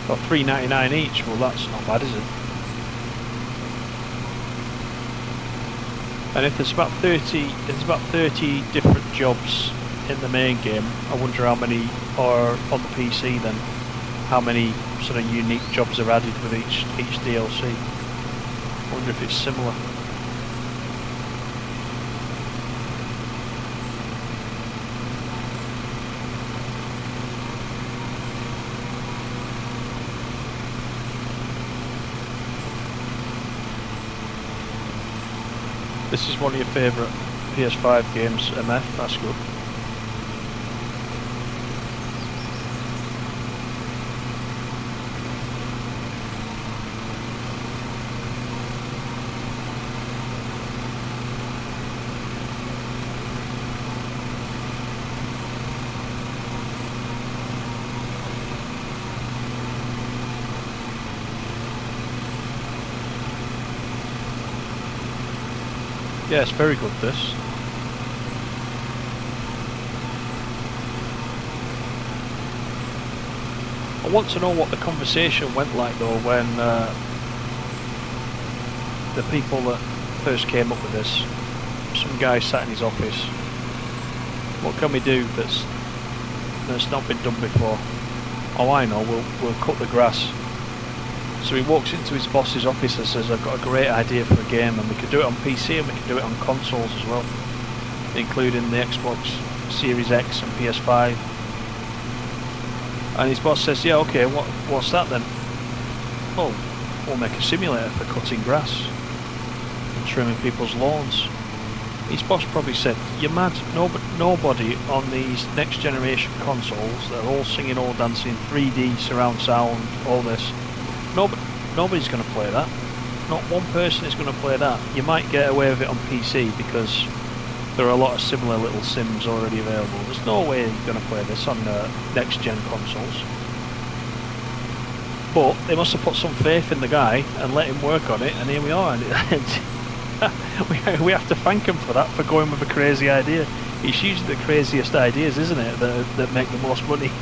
Got $3.99 each. Well, that's not bad, is it? And if there's about 30 different jobs in the main game, I wonder how many are on the PC then. How many sort of unique jobs are added with each DLC. I wonder if it's similar. This is one of your favourite PS5 games, MF, that's good. Yeah, it's very good, this. I want to know what the conversation went like though when the people that first came up with this, some guy sat in his office. What can we do that's not been done before? Oh, I know, we'll cut the grass. So he walks into his boss's office and says, I've got a great idea for a game, and we can do it on PC and we can do it on consoles as well, including the Xbox Series X and PS5. And his boss says, yeah, okay, what's that then? Well, we'll make a simulator for cutting grass and trimming people's lawns. His boss probably said, you're mad, nobody on these next generation consoles, they're all singing, all dancing, 3D, surround sound, all this. Nobody's going to play that. Not one person is going to play that. You might get away with it on PC because there are a lot of similar little sims already available. There's no way you're going to play this on next gen consoles. But they must have put some faith in the guy and let him work on it, and here we are. We have to thank him for that, for going with a crazy idea. It's usually the craziest ideas, isn't it, that make the most money.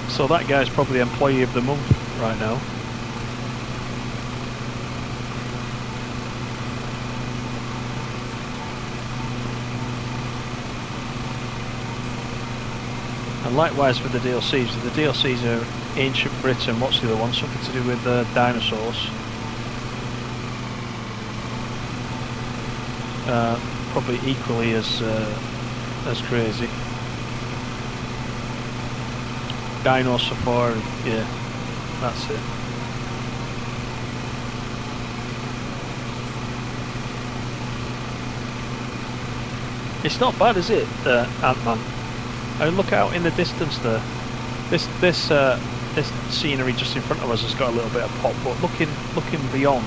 So that guy's probably Employee of the Month right now. And likewise with the DLCs. The DLCs are Ancient Britain. What's the other one? Something to do with dinosaurs. Probably equally as crazy. Dino Safari, yeah, that's it. It's not bad, is it, Ant-Man? I mean, look out in the distance there. This scenery just in front of us has got a little bit of pop, but looking beyond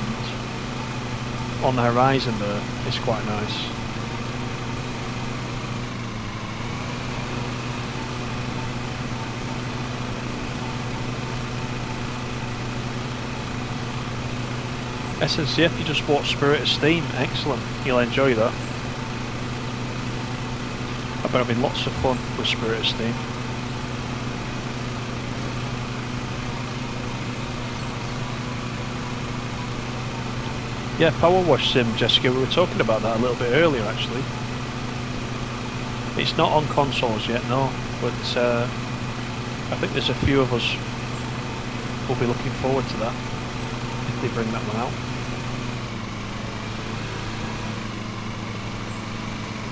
on the horizon there, it's quite nice. SNCF, you just bought Spirit of Steam, excellent, you'll enjoy that. I've been having lots of fun with Spirit of Steam. Yeah, Power Wash Sim, Jessica, we were talking about that a little bit earlier actually. It's not on consoles yet, no, but I think there's a few of us who'll be looking forward to that, if they bring that one out.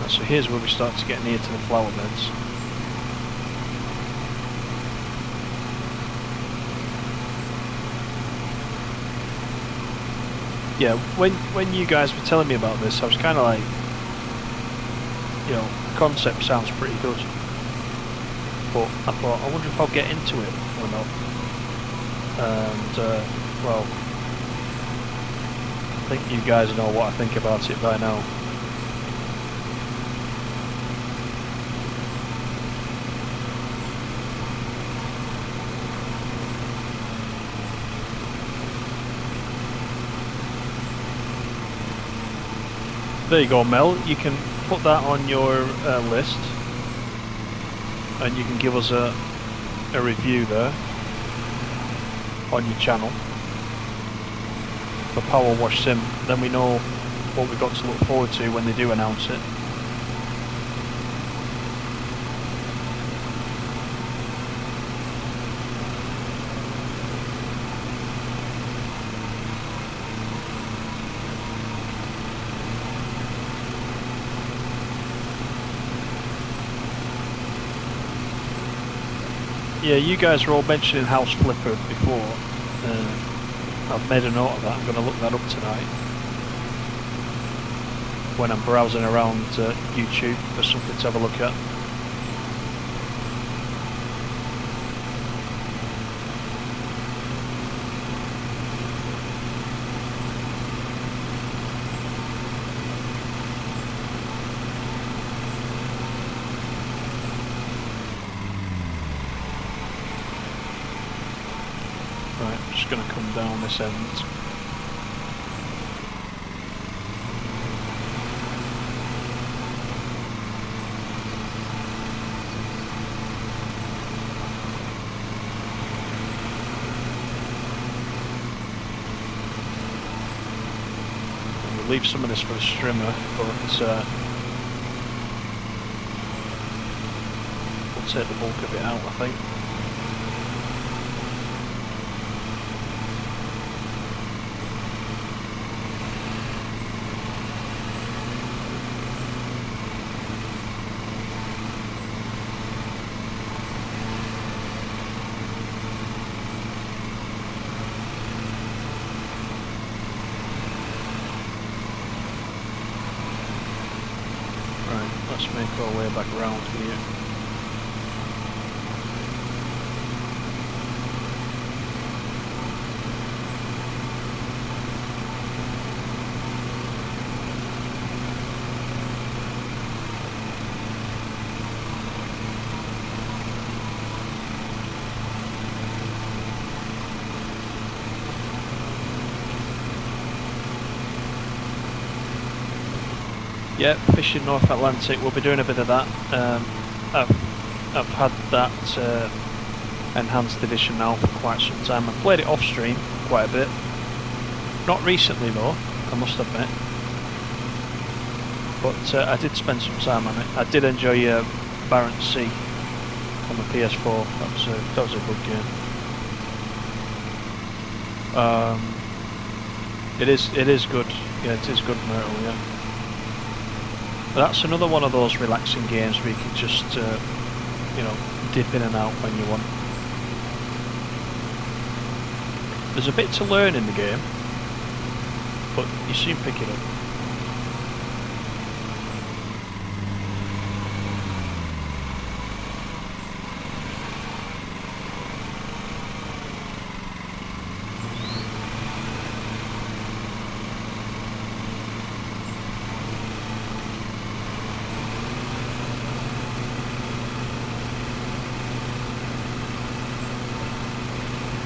So here's where we start to get near to the flower beds. Yeah, when you guys were telling me about this, I was kind of like, you know, the concept sounds pretty good, but I thought, I wonder if I'll get into it or not. And well, I think you guys know what I think about it by now. There you go, Mel. You can put that on your list, and you can give us a review there on your channel for Power Wash Sim. Then we know what we've got to look forward to when they do announce it. Yeah, you guys were all mentioning House Flipper before. I've made a note of that. I'm going to look that up tonight when I'm browsing around YouTube for something to have a look at. Right. Just going to come down this end. And we'll leave some of this for the strimmer, but we'll take the bulk of it out, I think. Let's make our way back around here. Yeah, fishing North Atlantic, we'll be doing a bit of that. I've had that enhanced edition now for quite some time. I've played it off stream quite a bit. Not recently though, I must admit. But I did spend some time on it. I did enjoy Barents Sea on the PS4. That was a good game. It is good. Yeah, it is good, Myrtle. Yeah. But that's another one of those relaxing games where you can just, you know, dip in and out when you want. There's a bit to learn in the game, but you soon pick it up.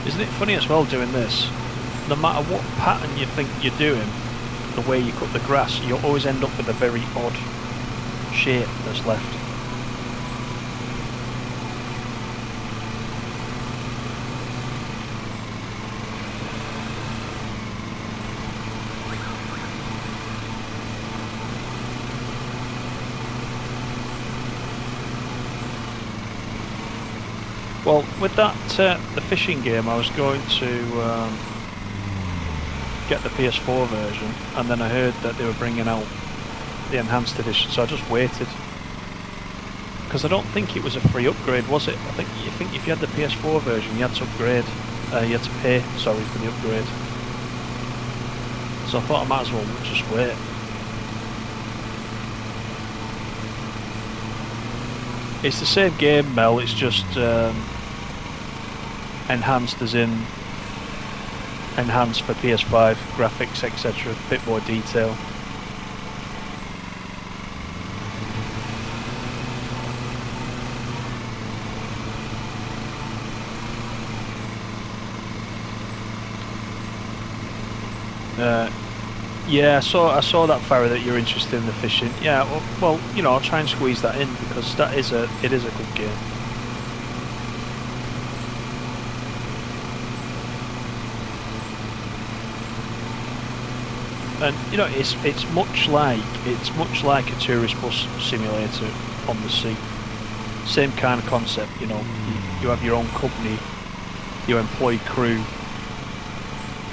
Isn't it funny as well doing this? No matter what pattern you think you're doing, the way you cut the grass, you'll always end up with a very odd shape that's left. Well, with that, the fishing game, I was going to get the PS4 version, and then I heard that they were bringing out the enhanced edition, so I just waited. Because I don't think it was a free upgrade, was it? I think if you had the PS4 version, you had to upgrade. You had to pay, sorry, for the upgrade. So I thought I might as well just wait. It's the same game, Mel, it's just enhanced as in enhanced for PS5, graphics, etc. A bit more detail. Yeah, I saw that, Farah, that you're interested in the fishing. Yeah, well, you know, I'll try and squeeze that in because it is a good game. And you know, it's much like a tourist bus simulator on the sea. Same kind of concept, you know. You have your own company, you employ crew,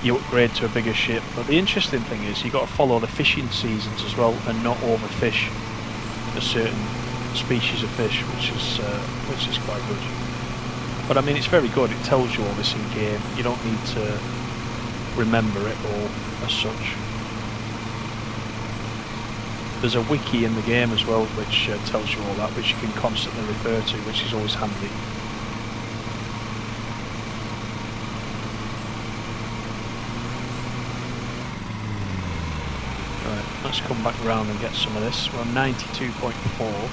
you upgrade to a bigger ship. But the interesting thing is you got to follow the fishing seasons as well and not overfish a certain species of fish, which is quite good. But I mean, it's very good. It tells you all this in game. You don't need to remember it all as such. There's a wiki in the game as well, which tells you all that, which you can constantly refer to, which is always handy. Right, let's come back around and get some of this. We're on 92.4.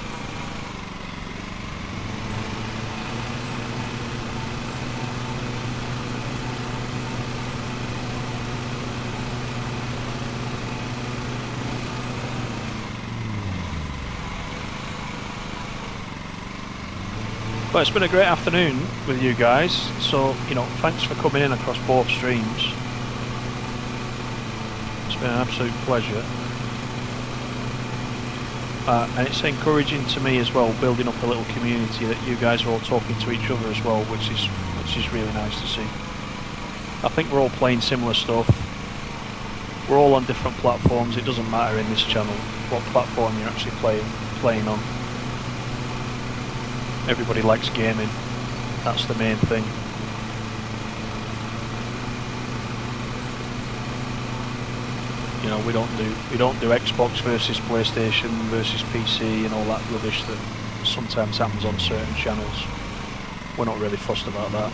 Well, it's been a great afternoon with you guys, so, you know, thanks for coming in across both streams. It's been an absolute pleasure. And it's encouraging to me as well, building up a little community that you guys are all talking to each other as well, which is really nice to see. I think we're all playing similar stuff. We're all on different platforms. It doesn't matter in this channel what platform you're actually playing on. Everybody likes gaming. That's the main thing. You know, we don't do Xbox versus PlayStation versus PC and all that rubbish that sometimes happens on certain channels. We're not really fussed about that.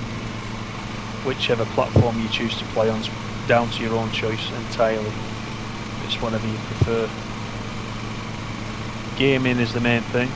Whichever platform you choose to play on's down to your own choice entirely. It's whatever you prefer. Gaming is the main thing.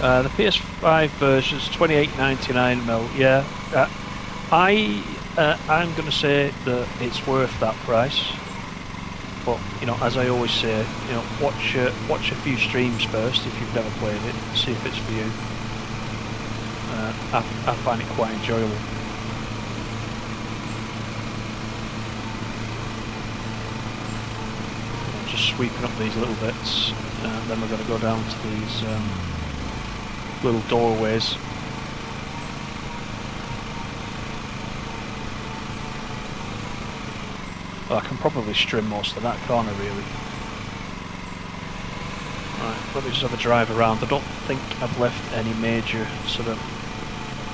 The PS5 version's $28.99 Yeah, I'm going to say that it's worth that price. But you know, as I always say, you know, watch a few streams first if you've never played it. See if it's for you. I find it quite enjoyable. Just sweeping up these little bits, and then we're going to go down to these. Little doorways. Well, I can probably trim most of that corner really. Right, let me just have a drive around. I don't think I've left any major sort of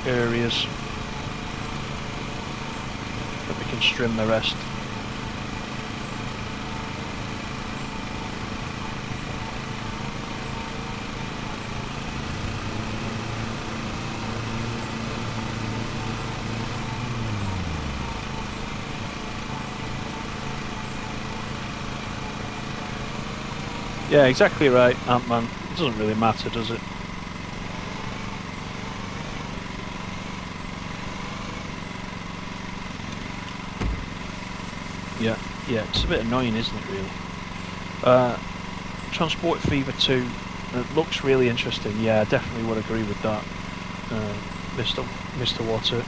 areas. But we can trim the rest. Yeah, exactly right, Ant-Man. It doesn't really matter, does it? Yeah, it's a bit annoying, isn't it, really? Transport Fever 2, it looks really interesting. Yeah, I definitely would agree with that, Mr. Water.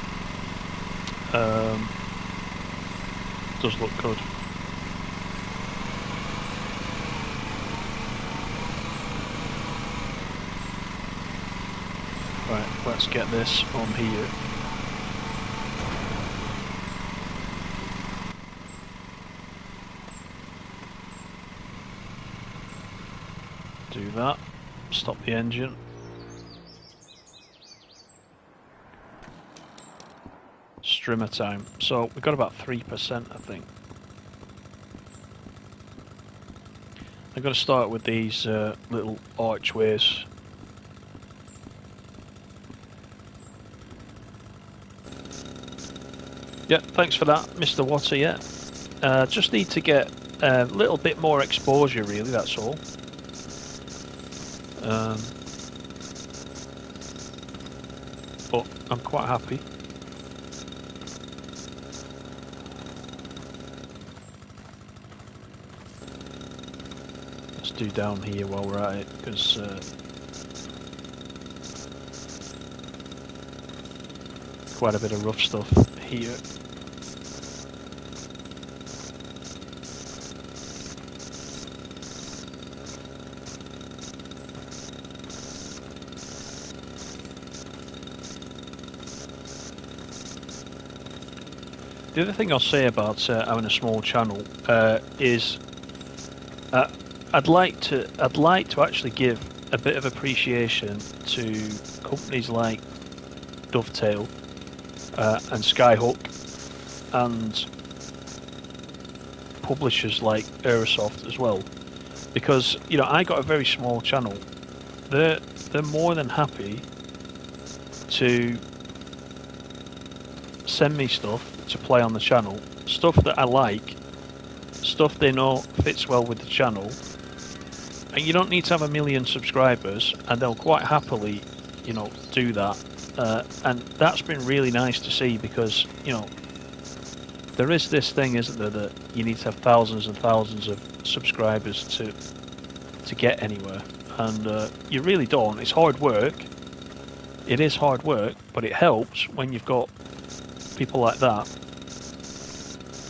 Does look good. Right, let's get this on here. Do that. Stop the engine. Strimmer time. So we've got about 3%, I think. I'm going to start with these little archways. Yeah, thanks for that, Mr. Water, yeah. Just need to get a little bit more exposure, really, that's all. But I'm quite happy. Let's do down here while we're at it, because quite a bit of rough stuff here. The other thing I'll say about having a small channel is I'd like to actually give a bit of appreciation to companies like Dovetail and Skyhook and publishers like Aerosoft as well, because you know I got a very small channel. They're more than happy to send me stuff to play on the channel, stuff that I like, stuff they know fits well with the channel, And you don't need to have 1 million subscribers, and they'll quite happily, you know, do that. And that's been really nice to see, because, you know, there is this thing, isn't there, that you need to have thousands and thousands of subscribers to get anywhere, and you really don't. It's hard work. It is hard work, but it helps when you've got people like that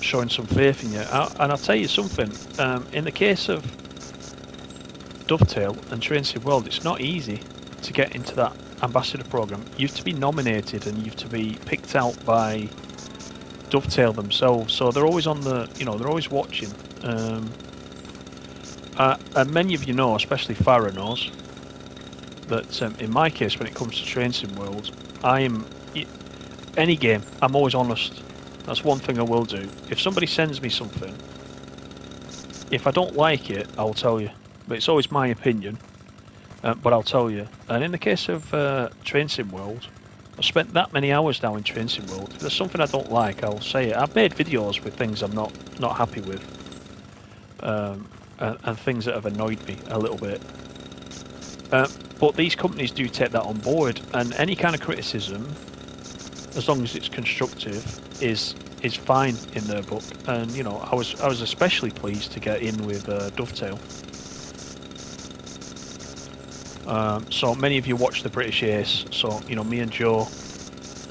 showing some faith in you. And I'll tell you something. In the case of Dovetail and Train Sim World, it's not easy to get into that ambassador program. You have to be nominated, and you have to be picked out by Dovetail themselves. So they're always on the, you know, they're always watching. And many of you know, especially Farah knows, that in my case, when it comes to Train Sim World, any game, I'm always honest. That's one thing I will do. If somebody sends me something, if I don't like it, I'll tell you. But it's always my opinion, but I'll tell you. And in the case of Train Sim World, I've spent that many hours now in Train Sim World. If there's something I don't like, I'll say it. I've made videos with things I'm not happy with, and things that have annoyed me a little bit. But these companies do take that on board, and any kind of criticism, as long as it's constructive, is fine in their book. And you know, I was especially pleased to get in with Dovetail. So many of you watch the British Ace, so you know, me and Joe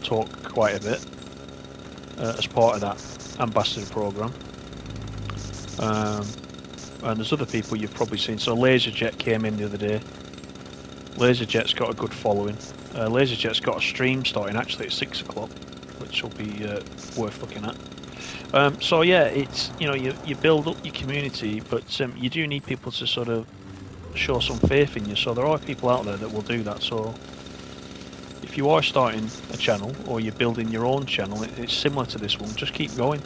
talk quite a bit as part of that ambassador program. And there's other people you've probably seen. So Laserjet came in the other day. Laserjet's got a good following. Laserjet's got a stream starting actually at 6 o'clock, which will be worth looking at. So yeah, it's, you know, you build up your community, but you do need people to sort of show some faith in you. So there are people out there that will do that. So if you are starting a channel, or you're building your own channel, it's similar to this one. Just keep going.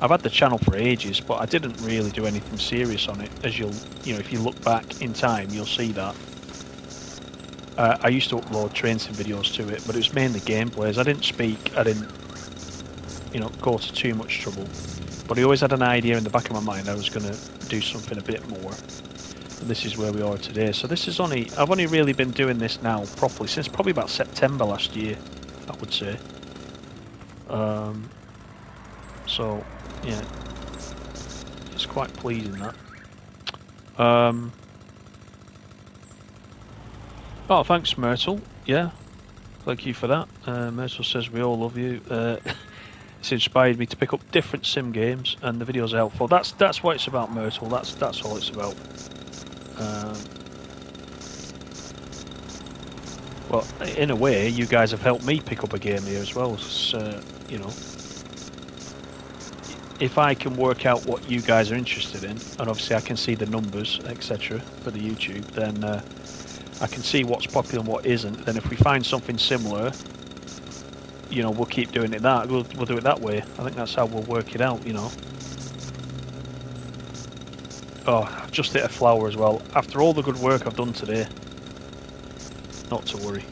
I've had the channel for ages, but I didn't really do anything serious on it. As you know, if you look back in time, you'll see that. I used to upload train sim videos to it, but it was mainly gameplays. I didn't speak, I didn't, you know, go to too much trouble. But I always had an idea in the back of my mind I was going to do something a bit more. And this is where we are today. So this is I've only really been doing this now properly since probably about September last year, I would say. So yeah, it's quite pleasing that. Oh, thanks, Myrtle. Yeah, thank you for that. Myrtle says we all love you. It's inspired me to pick up different sim games, and the videos are helpful. That's what it's about, Myrtle. That's all it's about. Well, in a way, you guys have helped me pick up a game here as well. So, you know, if I can work out what you guys are interested in, and obviously I can see the numbers, etc., for the YouTube, then I can see what's popular and what isn't. Then if we find something similar, you know, we'll keep doing it that. We'll do it that way. I think that's how we'll work it out, you know. Oh, I've just hit a flower as well. After all the good work I've done today, not to worry.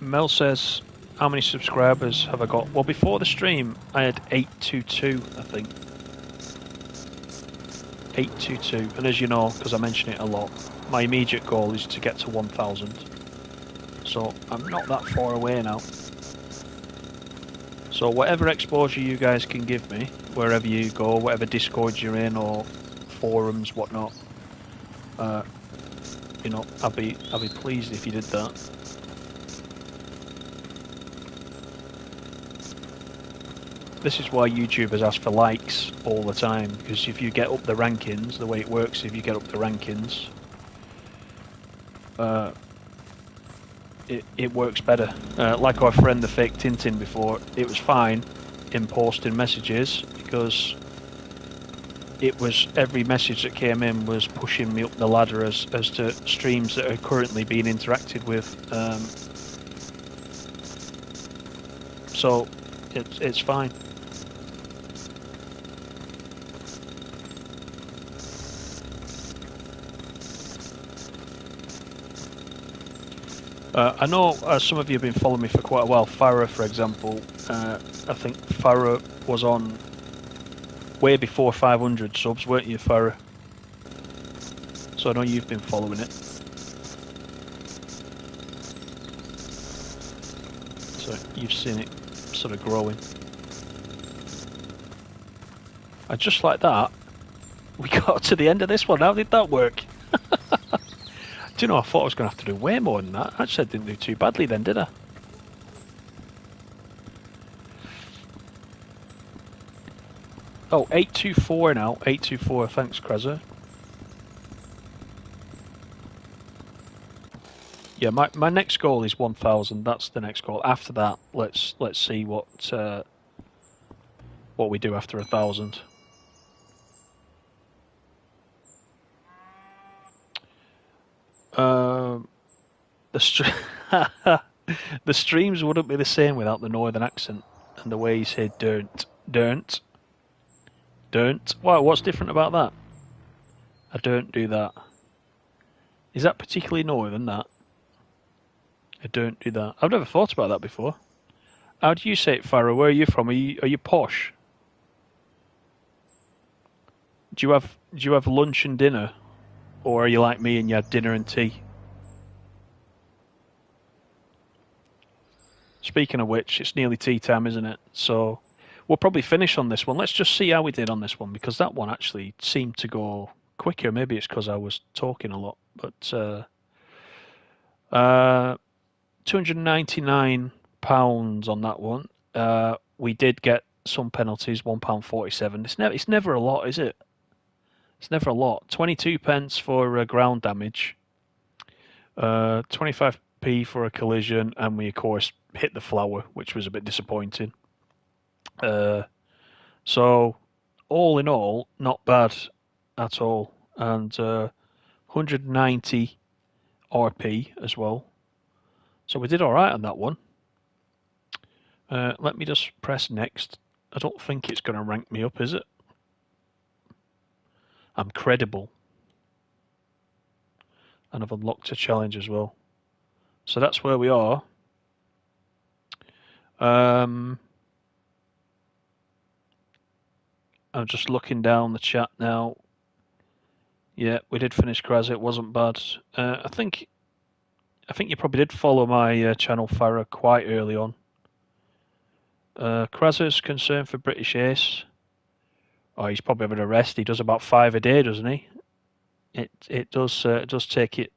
Mel says, how many subscribers have I got? Well, before the stream, I had 822, I think. 822, and as you know, because I mention it a lot, my immediate goal is to get to 1,000. So I'm not that far away now. So whatever exposure you guys can give me, wherever you go, whatever Discord you're in or forums, whatnot, you know, I'll be pleased if you did that. This is why YouTubers ask for likes all the time, because if you get up the rankings, the way it works, if you get up the rankings, it works better. Like our friend the fake Tintin before, it was fine in posting messages, because it was, every message that came in was pushing me up the ladder as to streams that are currently being interacted with. So it's fine. I know some of you have been following me for quite a while. Farah, for example, I think Farah was on way before 500 subs, weren't you, Farah? So I know you've been following it. So you've seen it sort of growing. And just like that, we got to the end of this one. How did that work? Do you know, I thought I was going to have to do way more than that. Actually, I didn't do too badly then, did I? Oh, 824 now. 824. Thanks, Kreza. Yeah, my next goal is 1,000. That's the next goal. After that, let's see what we do after 1,000. The streams wouldn't be the same without the northern accent and the way he said don't. What's different about that? I don't do that. Is that particularly northern, that? I don't do that. I've never thought about that before. How do you say it, Farah? Where are you from? Are you posh? Do you have lunch and dinner? Or are you like me and you had dinner and tea? Speaking of which, it's nearly tea time, isn't it? So we'll probably finish on this one. Let's just see how we did on this one, because that one actually seemed to go quicker. Maybe it's because I was talking a lot. But £299 on that one. We did get some penalties, £1.47. It's never a lot, is it? It's never a lot. 22 pence for ground damage. 25p for a collision, and we of course hit the flower, which was a bit disappointing. So all in all, not bad at all, and 190 RP as well. So we did all right on that one. Let me just press next. I don't think it's going to rank me up, is it? I'm credible. And I've unlocked a challenge as well. So that's where we are. I'm just looking down the chat now. Yeah, we did finish Kraz. It wasn't bad. I think you probably did follow my channel, Farah, quite early on. Kraz's concern for British Ace. Oh, he's probably having a rest. He does about 5 a day, doesn't he? It does take it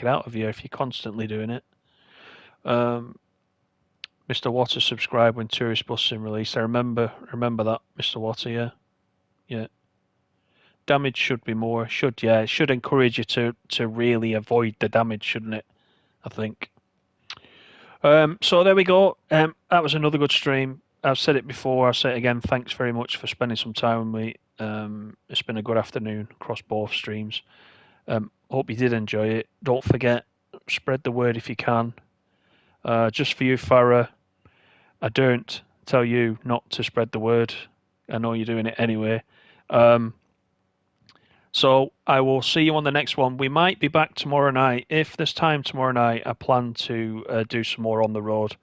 out of you if you're constantly doing it. Mr. Water subscribed when Tourist Bus Sim released. I remember that, Mr. Water. Yeah. Damage should be more. It should encourage you to really avoid the damage, shouldn't it? I think. So there we go. That was another good stream. I've said it before. I'll say it again. Thanks very much for spending some time with me. It's been a good afternoon across both streams. Hope you did enjoy it. Don't forget, spread the word if you can. Just for you, Farah, I don't tell you not to spread the word. I know you're doing it anyway. So I will see you on the next one. We might be back tomorrow night. If there's time tomorrow night, I plan to do some more on the road.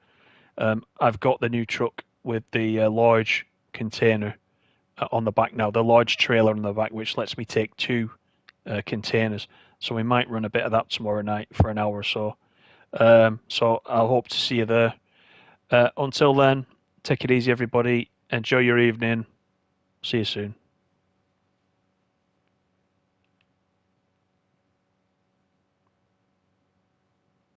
I've got the new truck with the large container on the back now, the large trailer on the back, which lets me take 2 containers. So we might run a bit of that tomorrow night for an hour or so. So I'll hope to see you there. Until then, take it easy, everybody. Enjoy your evening. See you soon.